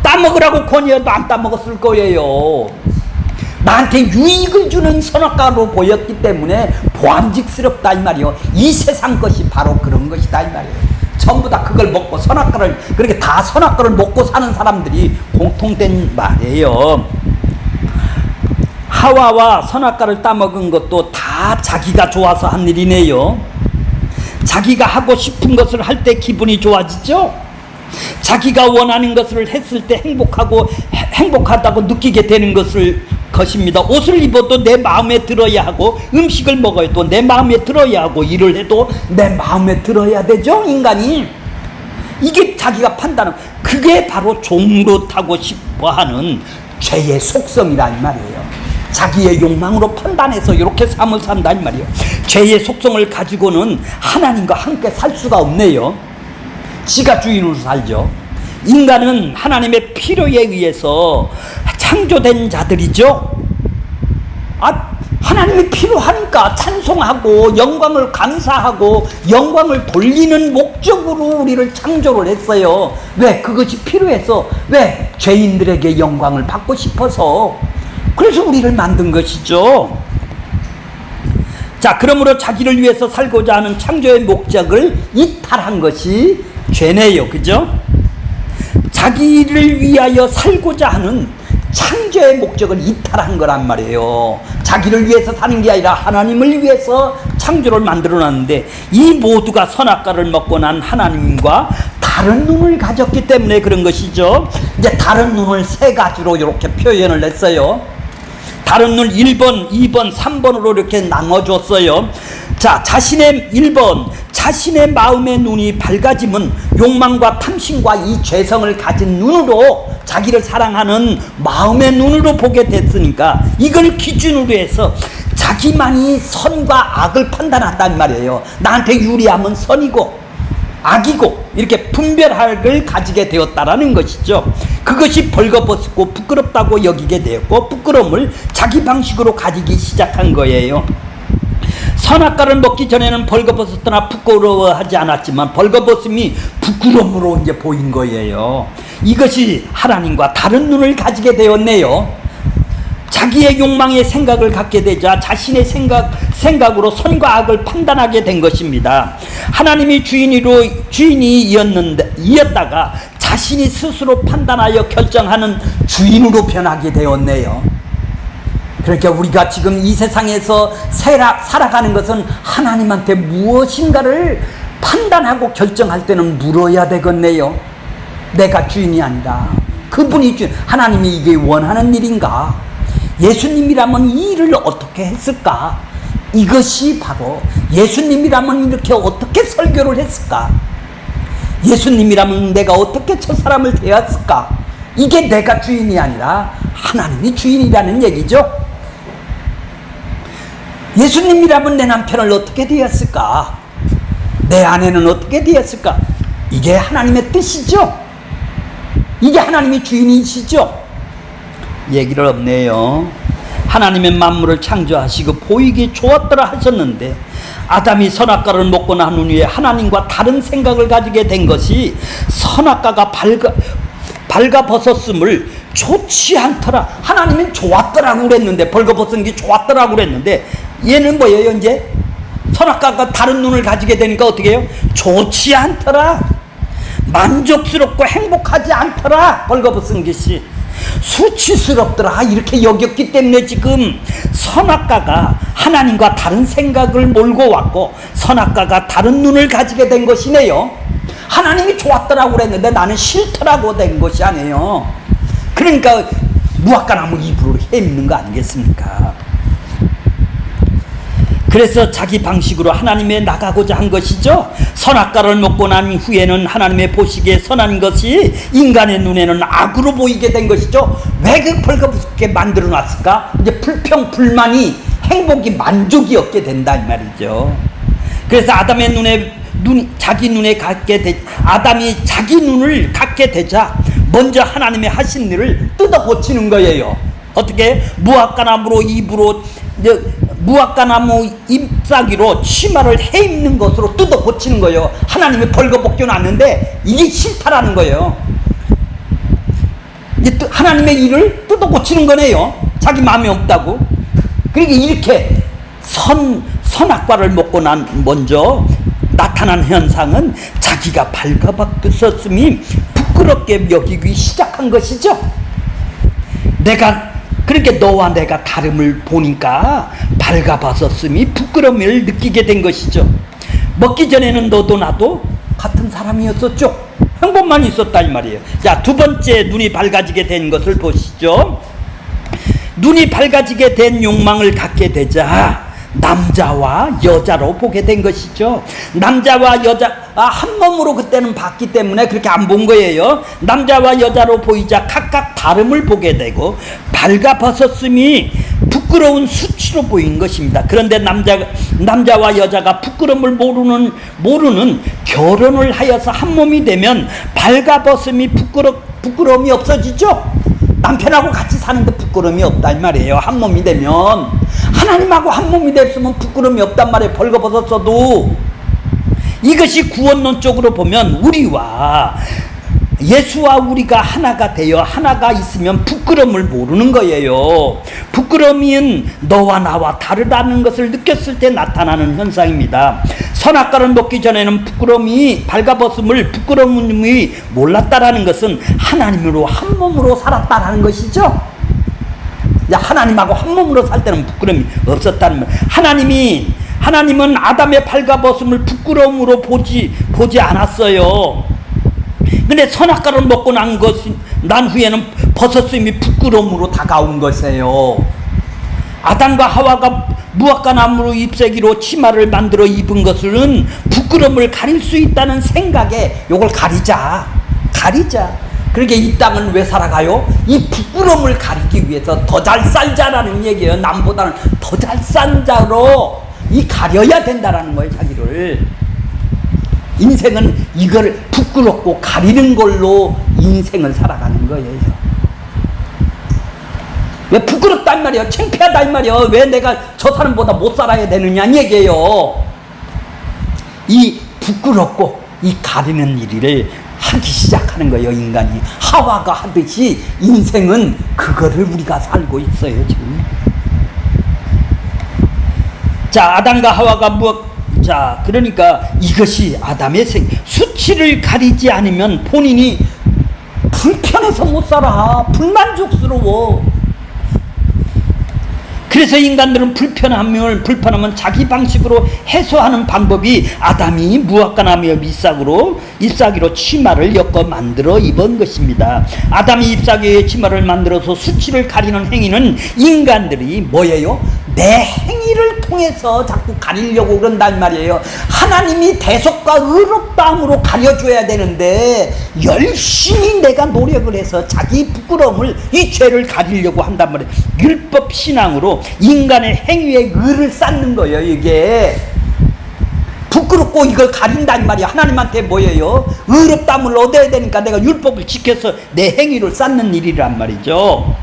따먹으라고 권유해도 안 따먹었을 거예요. 나한테 유익을 주는 선악과로 보였기 때문에 보암직스럽다 이 말이요. 이 세상 것이 바로 그런 것이다 이 말이에요. 전부 다 그걸 먹고 선악과를, 그렇게 다 선악과를 먹고 사는 사람들이 공통된 말이에요. 하와와 선악과를 따먹은 것도 다 자기가 좋아서 한 일이네요. 자기가 하고 싶은 것을 할 때 기분이 좋아지죠. 자기가 원하는 것을 했을 때 행복하다고 느끼게 되는 것입니다. 옷을 입어도 내 마음에 들어야 하고, 음식을 먹어도 내 마음에 들어야 하고, 일을 해도 내 마음에 들어야 되죠, 인간이. 이게 자기가 판단하는, 그게 바로 종로타고 싶어하는 죄의 속성이라 이 말이에요. 자기의 욕망으로 판단해서 이렇게 삶을 산다 이 말이에요. 죄의 속성을 가지고는 하나님과 함께 살 수가 없네요. 지가 주인으로 살죠. 인간은 하나님의 필요에 의해서 창조된 자들이죠. 하나님이 필요하니까 찬송하고 영광을 감사하고 영광을 돌리는 목적으로 우리를 창조를 했어요. 왜? 그것이 필요해서. 왜? 죄인들에게 영광을 받고 싶어서. 그래서 우리를 만든 것이죠. 자, 그러므로 자기를 위해서 살고자 하는 창조의 목적을 이탈한 것이 죄네요. 그죠? 자기를 위하여 살고자 하는 창조의 목적을 이탈한 거란 말이에요. 자기를 위해서 사는 게 아니라 하나님을 위해서 창조를 만들어 놨는데, 이 모두가 선악과를 먹고 난 하나님과 다른 눈을 가졌기 때문에 그런 것이죠. 이제 다른 눈을 세 가지로 이렇게 표현을 했어요. 다른 눈 1번, 2번, 3번으로 이렇게 나눠줬어요. 자, 1번, 자신의 마음의 눈이 밝아지면 욕망과 탐심과 이 죄성을 가진 눈으로, 자기를 사랑하는 마음의 눈으로 보게 됐으니까 이걸 기준으로 해서 자기만이 선과 악을 판단한단 말이에요. 나한테 유리하면 선이고 악이고 이렇게 분별학을 가지게 되었다라는 것이죠. 그것이 벌거벗고 부끄럽다고 여기게 되었고, 부끄러움을 자기 방식으로 가지기 시작한 거예요. 선악과를 먹기 전에는 벌거벗었거나 부끄러워하지 않았지만 벌거벗음이 부끄러움으로 이제 보인 거예요. 이것이 하나님과 다른 눈을 가지게 되었네요. 자기의 욕망의 생각을 갖게 되자 자신의 생각으로 선과 악을 판단하게 된 것입니다. 하나님이 주인이었다가 자신이 스스로 판단하여 결정하는 주인으로 변하게 되었네요. 그러니까 우리가 지금 이 세상에서 살아가는 것은 하나님한테 무엇인가를 판단하고 결정할 때는 물어야 되겠네요. 내가 주인이 아니라 그분이 주인. 하나님이 이게 원하는 일인가? 예수님이라면 이 일을 어떻게 했을까? 이것이 바로 예수님이라면 이렇게 어떻게 설교를 했을까? 예수님이라면 내가 어떻게 저 사람을 대했을까? 이게 내가 주인이 아니라 하나님이 주인이라는 얘기죠. 예수님이라면 내 남편을 어떻게 대했을까? 내 아내는 어떻게 대했을까? 이게 하나님의 뜻이죠. 이게 하나님이 주인이시죠. 얘기를 없네요. 하나님의 만물을 창조하시고 보이기 좋았더라 하셨는데, 아담이 선악과를 먹고 난 후에 하나님과 다른 생각을 가지게 된 것이 선악과가 발가벗었음을 좋지 않더라. 하나님은 좋았더라고 그랬는데, 벌거벗은 게 좋았더라고 그랬는데, 얘는 뭐예요? 이제 선악과가 다른 눈을 가지게 되니까 어떻게 해요? 좋지 않더라. 만족스럽고 행복하지 않더라. 벌거벗은 것이 수치스럽더라. 이렇게 여겼기 때문에 지금 선악과가 하나님과 다른 생각을 몰고 왔고, 선악과가 다른 눈을 가지게 된 것이네요. 하나님이 좋았더라고 그랬는데 나는 싫더라고 된 것이 아니에요. 그러니까 무화과나무 잎으로 헤미는 거 아니겠습니까? 그래서 자기 방식으로 하나님에 나가고자 한 것이죠. 선악과를 먹고 난 후에는 하나님의 보시기에 선한 것이 인간의 눈에는 악으로 보이게 된 것이죠. 왜 그 벌거벗게 만들어 놨을까? 이제 불평, 불만이, 행복이, 만족이 없게 된다 이 말이죠. 그래서 자기 눈에 아담이 자기 눈을 갖게 되자 먼저 하나님의 하신 일을 뜯어 고치는 거예요. 어떻게? 무화과나무 잎사귀로 치마를 해입는 것으로 뜯어 고치는 거예요. 하나님이 벌거벗겨 놨는데 이게 싫다라는 거예요. 하나님의 일을 뜯어 고치는 거네요. 자기 마음에 없다고. 그러니까 이렇게 선악과를 먹고 먼저 나타난 현상은 자기가 발가벗겼음이 부끄럽게 여기기 시작한 것이죠. 그렇게 너와 내가 다름을 보니까 발가벗었음이 부끄러움을 느끼게 된 것이죠. 먹기 전에는 너도 나도 같은 사람이었었죠. 형법만 있었다 이 말이에요. 자, 두 번째 눈이 밝아지게 된 것을 보시죠. 눈이 밝아지게 된 욕망을 갖게 되자 남자와 여자로 보게 된 것이죠. 남자와 여자 한 몸으로 그때는 봤기 때문에 그렇게 안 본 거예요. 남자와 여자로 보이자 각각 다름을 보게 되고 발가벗었음이 부끄러운 수치로 보인 것입니다. 그런데 남자와 여자가 부끄러움을 모르는 결혼을 하여서 한 몸이 되면 발가벗음이 부끄러움이 없어지죠. 남편하고 같이 사는데 부끄러움이 없다 이 말이에요. 한 몸이 되면. 하나님하고 한 몸이 됐으면 부끄러움이 없단 말이에요. 벌거벗었어도. 이것이 구원론적으로 보면 예수와 우리가 하나가 되어 하나가 있으면 부끄러움을 모르는 거예요. 부끄러움은 너와 나와 다르다는 것을 느꼈을 때 나타나는 현상입니다. 선악과를 먹기 전에는 부끄러움이 몰랐다라는 것은 하나님으로 한 몸으로 살았다라는 것이죠. 하나님하고 한 몸으로 살 때는 부끄러움이 없었다는 말. 하나님은 아담의 발가벗음을 부끄러움으로 보지 않았어요. 근데 선악과를 먹고 난 후에는 벗었음이 부끄러움으로 다가온 것이에요. 아담과 하와가 무화과나무 잎새기로 치마를 만들어 입은 것은 부끄러움을 가릴 수 있다는 생각에 요걸 가리자. 그러니까 이 땅은 왜 살아가요? 이 부끄러움을 가리기 위해서 더 잘 살자라는 얘기예요. 남보다는 더 잘 산 자로 가려야 된다라는 거예요. 자기를. 인생은 이걸 부끄럽고 가리는 걸로 인생을 살아가는 거예요. 왜 부끄럽단 말이에요? 창피하단 말이에요? 왜 내가 저 사람보다 못 살아야 되느냐는 얘기예요. 이 부끄럽고 이 가리는 일을 하기 시작하는 거예요. 인간이 하와가 하듯이 인생은 그거를 우리가 살고 있어요. 지금. 자, 아담과 하와가 그러니까 이것이 아담의 수치를 가리지 않으면 본인이 불편해서 못 살아. 불만족스러워. 그래서 인간들은 불편하면 자기 방식으로 해소하는 방법이 아담이 무화과나무 잎사귀로 치마를 엮어 만들어 입은 것입니다. 아담이 잎사귀의 치마를 만들어서 수치를 가리는 행위는 인간들이 뭐예요? 내 행위를 통해서 자꾸 가리려고 그런단 말이에요. 하나님이 대속과 의롭다함으로 가려줘야 되는데 열심히 내가 노력을 해서 자기 부끄러움을 이 죄를 가리려고 한단 말이에요. 율법 신앙으로 인간의 행위에 의를 쌓는 거예요. 이게 부끄럽고 이걸 가린단 말이야. 하나님한테 뭐예요? 의롭다함을 얻어야 되니까 내가 율법을 지켜서 내 행위를 쌓는 일이란 말이죠.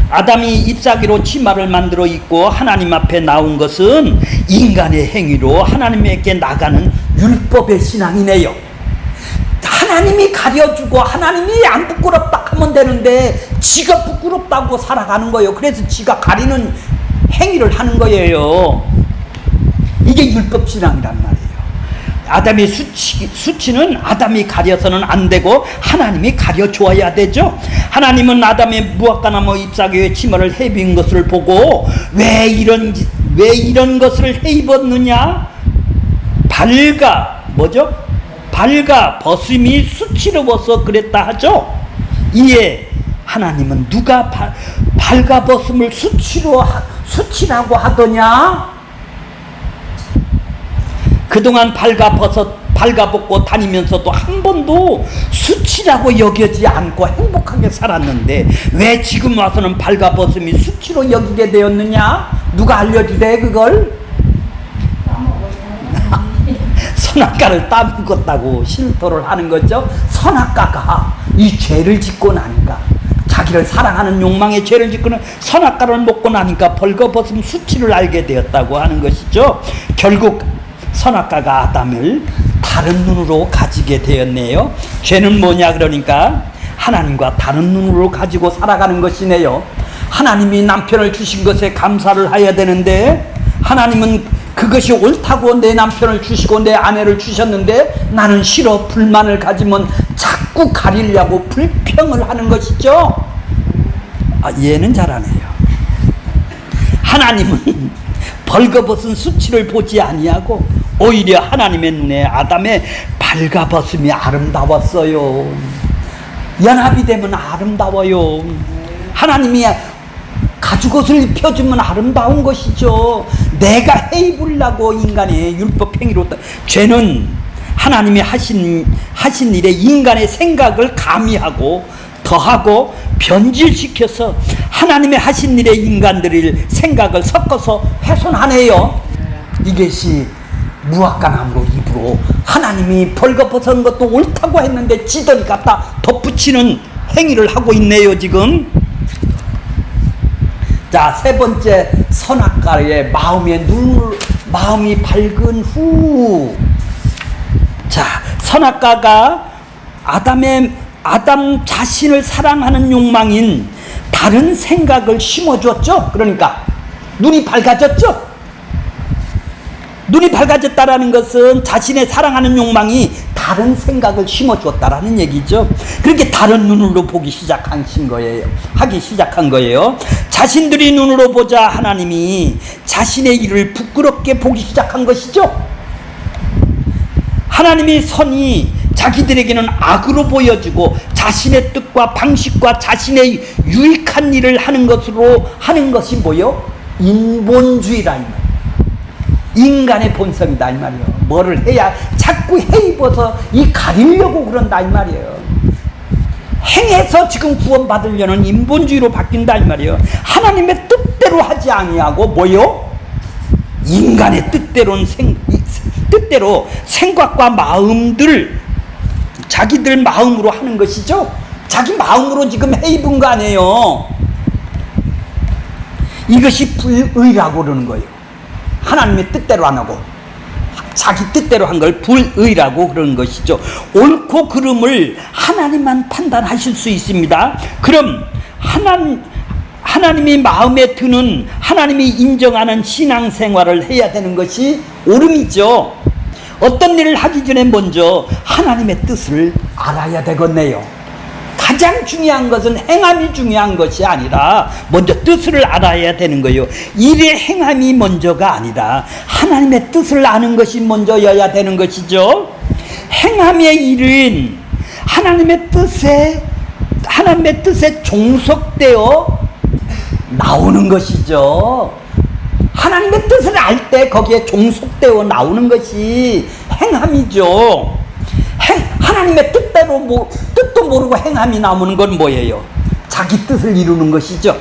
아담이 잎사귀로 치마를 만들어 입고 하나님 앞에 나온 것은 인간의 행위로 하나님에게 나가는 율법의 신앙이네요. 하나님이 가려주고 하나님이 안 부끄럽다 하면 되는데 지가 부끄럽다고 살아가는 거예요. 그래서 지가 가리는 행위를 하는 거예요. 이게 율법 신앙이란 말이에요. 아담의 수치는 아담이 가려서는 안 되고 하나님이 가려줘야 되죠. 하나님은 아담의 무화과나무 잎사귀의 치마를 해입은 것을 보고 왜 이런 것을 해입었느냐? 발가 벗음이 수치로워서 그랬다 하죠. 이에 하나님은 누가 발가 벗음을 수치라고 하더냐? 그동안 발가벗고 다니면서도 한 번도 수치라고 여기지 않고 행복하게 살았는데 왜 지금 와서는 발가벗음이 수치로 여기게 되었느냐? 누가 알려주대 그걸? 선악과를 따먹었다고 실토를 하는 거죠. 선악과가 이 죄를 짓고 나니까, 자기를 사랑하는 욕망의 죄를 짓고는 선악과를 먹고 나니까 벌거벗은 수치를 알게 되었다고 하는 것이죠. 결국 선악과가 아담을 다른 눈으로 가지게 되었네요. 죄는 뭐냐 그러니까 하나님과 다른 눈으로 가지고 살아가는 것이네요. 하나님이 남편을 주신 것에 감사를 해야 되는데, 하나님은 그것이 옳다고 내 남편을 주시고 내 아내를 주셨는데 나는 싫어, 불만을 가지면 자꾸 가리려고 불평을 하는 것이죠. 얘는 잘하네요. 하나님은 벌거벗은 수치를 보지 아니하고 오히려 하나님의 눈에 아담의 발가벗음이 아름다웠어요. 연합이 되면 아름다워요. 하나님이 가죽옷을 입혀주면 아름다운 것이죠. 내가 해입으려고 인간의 율법 행위로, 죄는 하나님이 하신 일에 인간의 생각을 가미하고 더하고 변질시켜서 하나님의 하신 일에 인간들의 생각을 섞어서 훼손하네요. 이것이 무화과나무로 입으로 하나님이 벌거벗은 것도 옳다고 했는데 지들이 갖다 덧붙이는 행위를 하고 있네요 지금. 자, 세 번째, 선악과의 마음이 밝은 후. 자, 선악과가 아담 자신을 사랑하는 욕망인 다른 생각을 심어줬죠. 그러니까 눈이 밝아졌죠. 눈이 밝아졌다라는 것은 자신의 사랑하는 욕망이 다른 생각을 심어줬다라는 얘기죠. 그렇게 다른 눈으로 보기 하기 시작한 거예요. 자신들이 눈으로 보자 하나님이 자신의 일을 부끄럽게 보기 시작한 것이죠. 하나님의 선이 자기들에게는 악으로 보여지고 자신의 뜻과 방식과 자신의 유익한 일을 하는 것이 뭐요? 인본주의라 이 말이에요. 인간의 본성이다 이 말이에요. 뭐를 해야 자꾸 해입어서 가리려고 그런다 이 말이에요. 행해서 지금 구원받으려는 인본주의로 바뀐다 이 말이에요. 하나님의 뜻대로 하지 아니하고 뭐요? 인간의 뜻대로 생각과 마음들, 자기들 마음으로 하는 것이죠. 자기 마음으로 지금 해입은 거 아니에요. 이것이 불의라고 그러는 거예요. 하나님의 뜻대로 안 하고 자기 뜻대로 한 걸 불의라고 그러는 것이죠. 옳고 그름을 하나님만 판단하실 수 있습니다. 그럼 하나님이 마음에 드는, 하나님이 인정하는 신앙생활을 해야 되는 것이 옳음이죠. 어떤 일을 하기 전에 먼저 하나님의 뜻을 알아야 되겠네요. 가장 중요한 것은 행함이 중요한 것이 아니라 먼저 뜻을 알아야 되는 거예요. 일의 행함이 먼저가 아니라 하나님의 뜻을 아는 것이 먼저여야 되는 것이죠. 행함의 일은 하나님의 뜻에 종속되어 나오는 것이죠. 하나님의 뜻을 알 때 거기에 종속되어 나오는 것이 행함이죠. 하나님의 뜻도 모르고 행함이 나오는 건 뭐예요? 자기 뜻을 이루는 것이죠.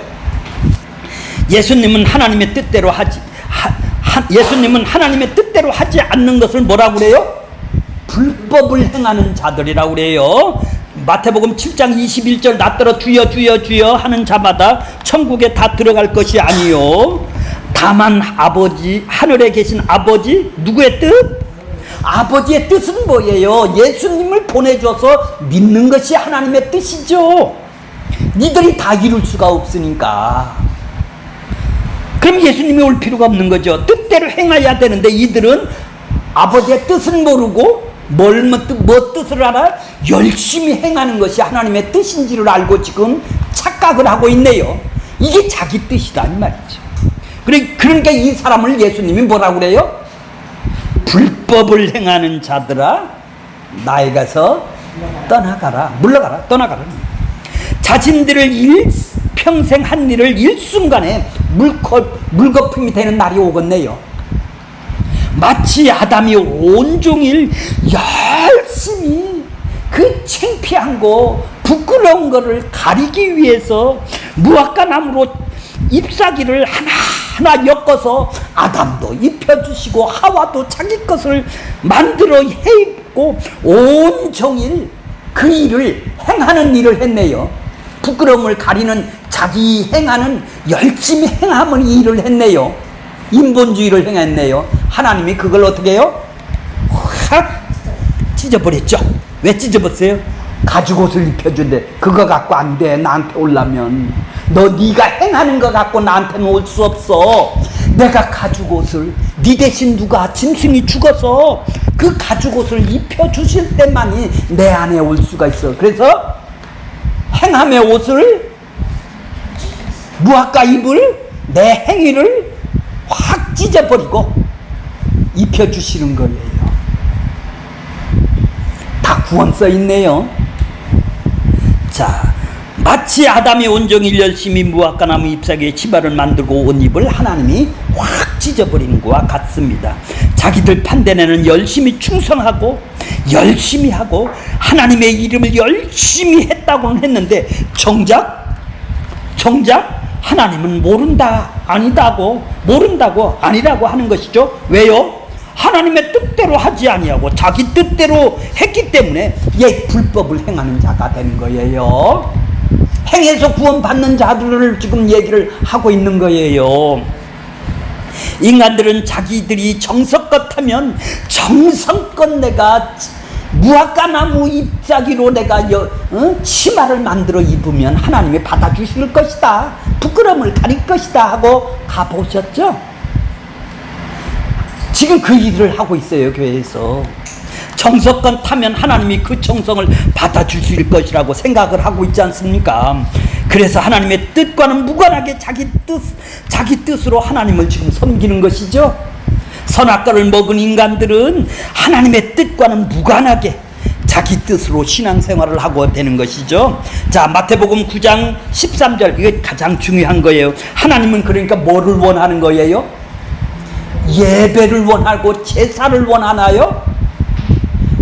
예수님은 하나님의 뜻대로 하지 않는 것을 뭐라고 그래요? 불법을 행하는 자들이라고 그래요. 마태복음 7장 21절 나더러 주여 주여 주여 하는 자마다 천국에 다 들어갈 것이 아니요 다만 하늘에 계신 아버지, 누구의 뜻? 아버지의 뜻은 뭐예요? 예수님을 보내줘서 믿는 것이 하나님의 뜻이죠. 니들이 다 이룰 수가 없으니까. 그럼 예수님이 올 필요가 없는 거죠. 뜻대로 행해야 되는데 이들은 아버지의 뜻은 모르고 뭐 뜻을 알아? 열심히 행하는 것이 하나님의 뜻인지를 알고 지금 착각을 하고 있네요. 이게 자기 뜻이다 이 말이죠. 그러니까 이 사람을 예수님이 뭐라고 그래요? 불법을 행하는 자들아 나에게서 떠나가라. 자신들을 평생 한 일을 일순간에 물거품이 되는 날이 오겠네요. 마치 아담이 온종일 열심히 그 창피한 거 부끄러운 거를 가리기 위해서 무화과 나무로 잎사귀를 하나 엮어서 아담도 입혀주시고 하와도 자기 것을 만들어 해입고 온종일 그 일을 행하는 일을 했네요. 부끄러움을 가리는 자기 행하는 열심히 행함을 일을 했네요. 인본주의를 행했네요. 하나님이 그걸 어떻게 해요? 확 찢어버렸죠. 왜 찢어버렸어요? 가죽옷을 입혀준대. 그거 갖고 안 돼. 나한테 오려면 네가 행하는 거 갖고 나한테는 올 수 없어. 내가 가죽옷을 네 대신 누가 짐승이 죽어서 그 가죽옷을 입혀주실 때만이 내 안에 올 수가 있어. 그래서 행함의 옷을 무화과 잎을 내 행위를 확 찢어버리고 입혀주시는 거예요. 다 구원 써 있네요. 자, 마치 아담이 온종일 열심히 무화과나무 잎사귀에 치마를 만들고 옷 잎을 하나님이 확 찢어버리는 것과 같습니다. 자기들 판단에는 열심히 충성하고 열심히 하고 하나님의 이름을 열심히 했다고는 했는데 정작 하나님은 모른다고 하는 것이죠. 왜요? 하나님의 뜻대로 하지 아니하고 자기 뜻대로 했기 때문에 불법을 행하는 자가 되는 거예요. 행해서 구원받는 자들을 지금 얘기를 하고 있는 거예요. 인간들은 자기들이 정성껏 하면 정성껏 내가 무화과나무 잎사귀로 내가 치마를 만들어 입으면 하나님이 받아주실 것이다. 부끄러움을 가릴 것이다 하고 가보셨죠? 지금 그 일을 하고 있어요. 교회에서 정성껏 하면 하나님이 그 정성을 받아주실 것이라고 생각을 하고 있지 않습니까? 그래서 하나님의 뜻과는 무관하게 자기 뜻으로 하나님을 지금 섬기는 것이죠. 선악과를 먹은 인간들은 하나님의 뜻과는 무관하게 자기 뜻으로 신앙생활을 하고 되는 것이죠. 자, 마태복음 9장 13절, 이게 가장 중요한 거예요. 하나님은 그러니까 뭐를 원하는 거예요? 예배를 원하고 제사를 원하나요?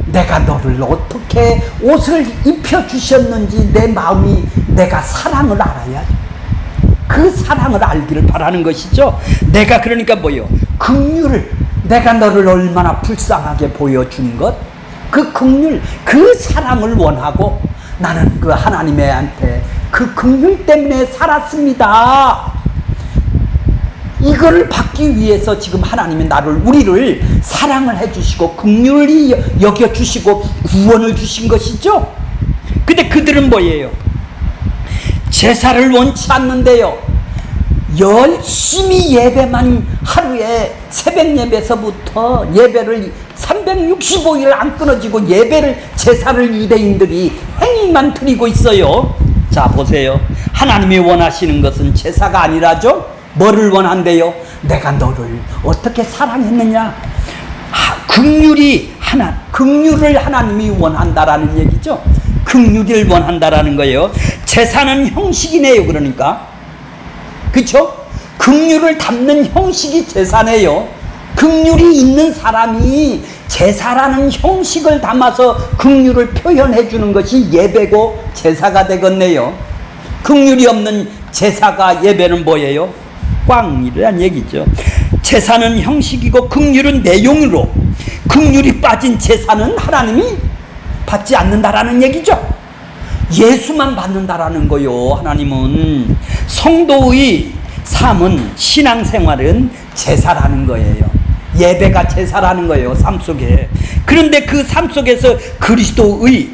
내가 너를 어떻게 옷을 입혀주셨는지 내 마음이 내가 사랑을 알아야 그 사랑을 알기를 바라는 것이죠. 내가 그러니까 뭐요? 긍휼을, 내가 너를 얼마나 불쌍하게 보여준 것, 그 긍휼, 그 사랑을 원하고 나는 그 하나님한테 그 긍휼 때문에 살았습니다. 이거를 받기 위해서 지금 하나님이 우리를 사랑을 해주시고 긍휼히 여겨주시고 구원을 주신 것이죠. 근데 그들은 뭐예요? 제사를 원치 않는데요. 열심히 예배만 하루에 새벽 예배서부터 예배를 365일 안 끊어지고 제사를 유대인들이 행위만 드리고 있어요. 자, 보세요. 하나님이 원하시는 것은 제사가 아니라죠. 뭐를 원한대요? 내가 너를 어떻게 사랑했느냐? 긍휼을 하나님이 원한다라는 얘기죠. 긍휼을 원한다라는 거예요. 제사는 형식이네요. 그러니까 그렇죠? 긍휼을 담는 형식이 제사네요. 긍휼이 있는 사람이 제사라는 형식을 담아서 긍휼을 표현해 주는 것이 예배고 제사가 되겠네요. 긍휼이 없는 제사가 예배는 뭐예요? 꽝이란 얘기죠. 제사는 형식이고 긍휼은 내용으로, 긍휼이 빠진 제사는 하나님이 받지 않는다라는 얘기죠. 예수만 받는다라는 거요. 하나님은 성도의 삶은, 신앙생활은 제사라는 거예요. 예배가 제사라는 거예요. 삶 속에. 그런데 그 삶 속에서 그리스도의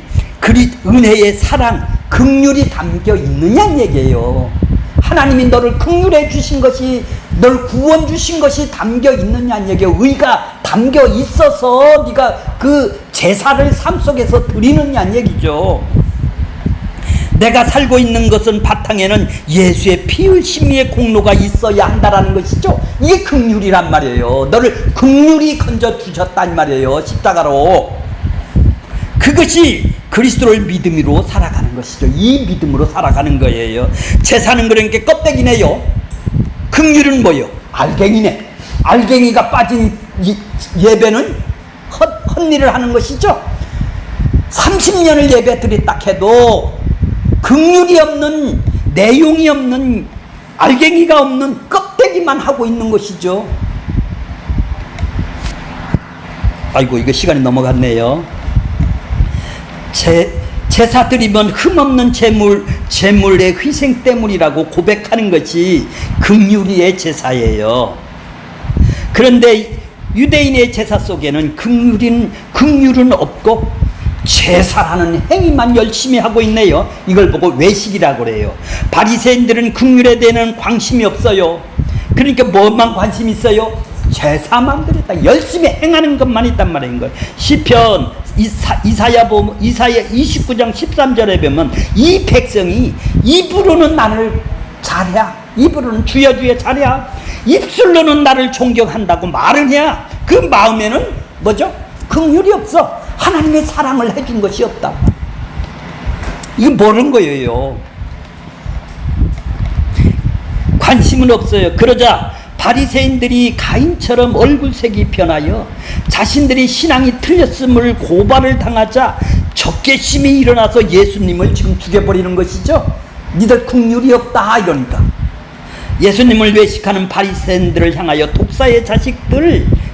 은혜의 사랑, 긍휼이 담겨 있느냐는 얘기예요. 하나님이 너를 긍휼해 주신 것이, 널 구원 주신 것이 담겨 있느냐는 얘기예요. 의가 담겨 있어서 네가 그 제사를 삶 속에서 드리느냐는 얘기죠. 내가 살고 있는 것은 바탕에는 예수의 피 흘심의 공로가 있어야 한다라는 것이죠. 이게 긍휼이란 말이에요. 너를 긍휼히 건져 주셨단 말이에요. 십자가로. 그것이 그리스도를 믿음으로 살아가는 것이죠. 이 믿음으로 살아가는 거예요. 제사는 그러니까 껍데기네요. 긍휼은 뭐요? 알갱이네. 알갱이가 빠진 예배는 헛일을 하는 것이죠. 30년을 예배 드렸다 해도 긍휼이 없는, 내용이 없는, 알갱이가 없는 껍데기 얘기만 하고 있는 것이죠. 아이고, 이거 시간이 넘어갔네요. 제사 드리면 흠없는 제물의 희생 때문이라고 고백하는 것이 긍휼의 제사예요. 그런데 유대인의 제사 속에는 긍휼은 없고 제사라는 행위만 열심히 하고 있네요. 이걸 보고 외식이라고 그래요. 바리새인들은 긍휼에 대한 관심이 없어요. 그러니까 뭐만 관심 있어요? 제사만 드렸다. 열심히 행하는 것만 있단 말인 거예요. 시편 이사야 29장 13절에 보면 이 백성이 입으로는 나를 잘해, 입으로는 주여 주여 잘해, 입술로는 나를 존경한다고 말을 해야 그 마음에는 뭐죠? 긍휼이 없어. 하나님의 사랑을 해준 것이 없다. 이건 모르는 거예요. 관심은 없어요. 그러자 바리새인들이 가인처럼 얼굴색이 변하여 자신들이 신앙이 틀렸음을 고발을 당하자 적개심이 일어나서 예수님을 지금 죽여버리는 것이죠. 니들 긍휼이 없다 이러니까. 예수님을 외식하는 바리새인들을 향하여 독사의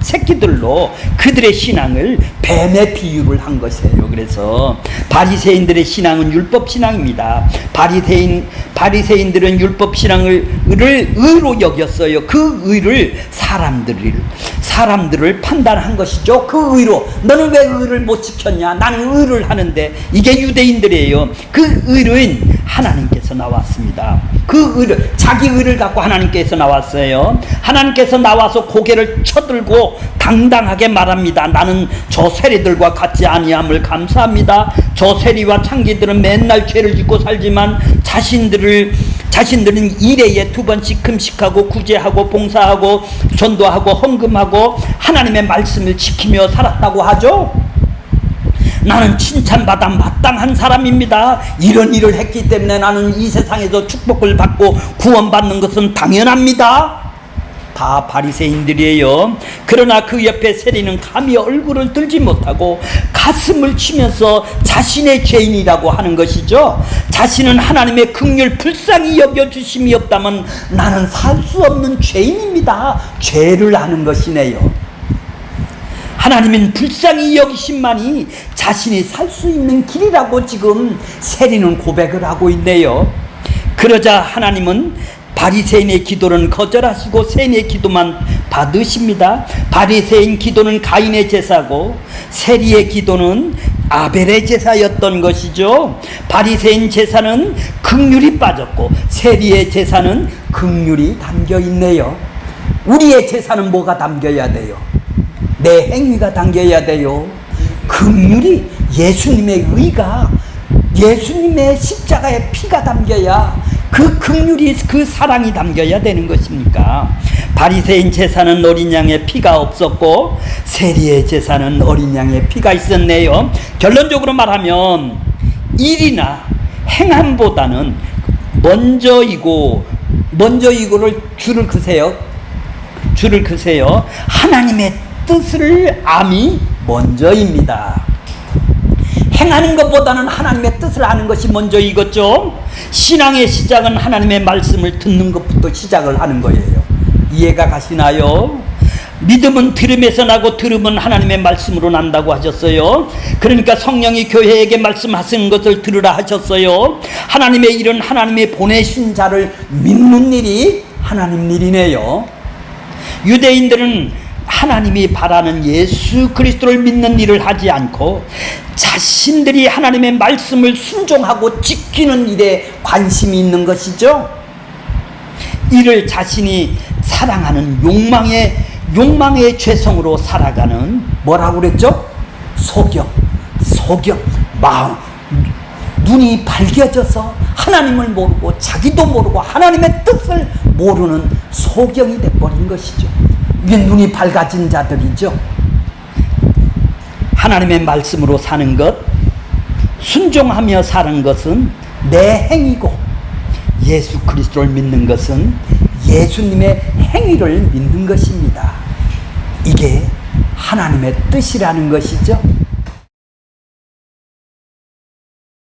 새끼들로 그들의 신앙을 뱀의 비유를 한 것이에요. 그래서 바리새인들의 신앙은 율법 신앙입니다. 바리새인들은 율법 신앙을 의로 여겼어요. 그 의를 사람들을 판단한 것이죠. 그 의로 너는 왜 의를 못 지켰냐? 나는 의를 하는데. 이게 유대인들이에요. 그 의는 하나님께서 나왔습니다. 그 의를, 자기 의를 갖고 하나님께서 나왔어요. 하나님께서 나와서 고개를 쳐들고 당당하게 말합니다. 나는 저 세리들과 같지 아니함을 감사합니다. 저 세리와 창기들은 맨날 죄를 짓고 살지만 자신들은 일해에 2번씩 금식하고 구제하고 봉사하고 전도하고 헌금하고 하나님의 말씀을 지키며 살았다고 하죠. 나는 칭찬받아 마땅한 사람입니다. 이런 일을 했기 때문에 나는 이 세상에서 축복을 받고 구원받는 것은 당연합니다. 다 바리새인들이에요. 그러나 그 옆에 세리는 감히 얼굴을 들지 못하고 가슴을 치면서 자신의 죄인이라고 하는 것이죠. 자신은 하나님의 긍휼 불쌍히 여겨주심이 없다면 나는 살 수 없는 죄인입니다. 죄를 하는 것이네요. 하나님은 불쌍히 여기심만이 자신이 살 수 있는 길이라고 지금 세리는 고백을 하고 있네요. 그러자 하나님은 바리새인의 기도는 거절하시고 세리의 기도만 받으십니다. 바리새인 기도는 가인의 제사고 세리의 기도는 아벨의 제사였던 것이죠. 바리새인 제사는 긍휼이 빠졌고 세리의 제사는 긍휼이 담겨 있네요. 우리의 제사는 뭐가 담겨야 돼요? 내 행위가 담겨야 돼요. 긍휼이, 예수님의 의가, 예수님의 십자가의 피가 담겨야, 그 긍휼이, 그 사랑이 담겨야 되는 것입니까? 바리새인 제사는 어린 양의 피가 없었고 세리의 제사는 어린 양의 피가 있었네요. 결론적으로 말하면 일이나 행함보다는 먼저이고를 줄을 그세요. 하나님의 뜻을 암이 먼저입니다. 행하는 것보다는 하나님의 뜻을 아는 것이 먼저이겠죠. 신앙의 시작은 하나님의 말씀을 듣는 것부터 시작을 하는 거예요. 이해가 가시나요? 믿음은 들음에서 나고 들음은 하나님의 말씀으로 난다고 하셨어요. 그러니까 성령이 교회에게 말씀하시는 것을 들으라 하셨어요. 하나님의 일은 하나님의 보내신 자를 믿는 일이 하나님 일이네요. 유대인들은 하나님이 바라는 예수 그리스도를 믿는 일을 하지 않고 자신들이 하나님의 말씀을 순종하고 지키는 일에 관심이 있는 것이죠. 이를 자신이 사랑하는 욕망의 죄성으로 살아가는, 뭐라고 그랬죠? 소경, 마음, 눈이 밝혀져서 하나님을 모르고 자기도 모르고 하나님의 뜻을 모르는 소경이 돼버린 것이죠. 이게 눈이 밝아진 자들이죠. 하나님의 말씀으로 사는 것, 순종하며 사는 것은 내 행위고, 예수 그리스도를 믿는 것은 예수님의 행위를 믿는 것입니다. 이게 하나님의 뜻이라는 것이죠.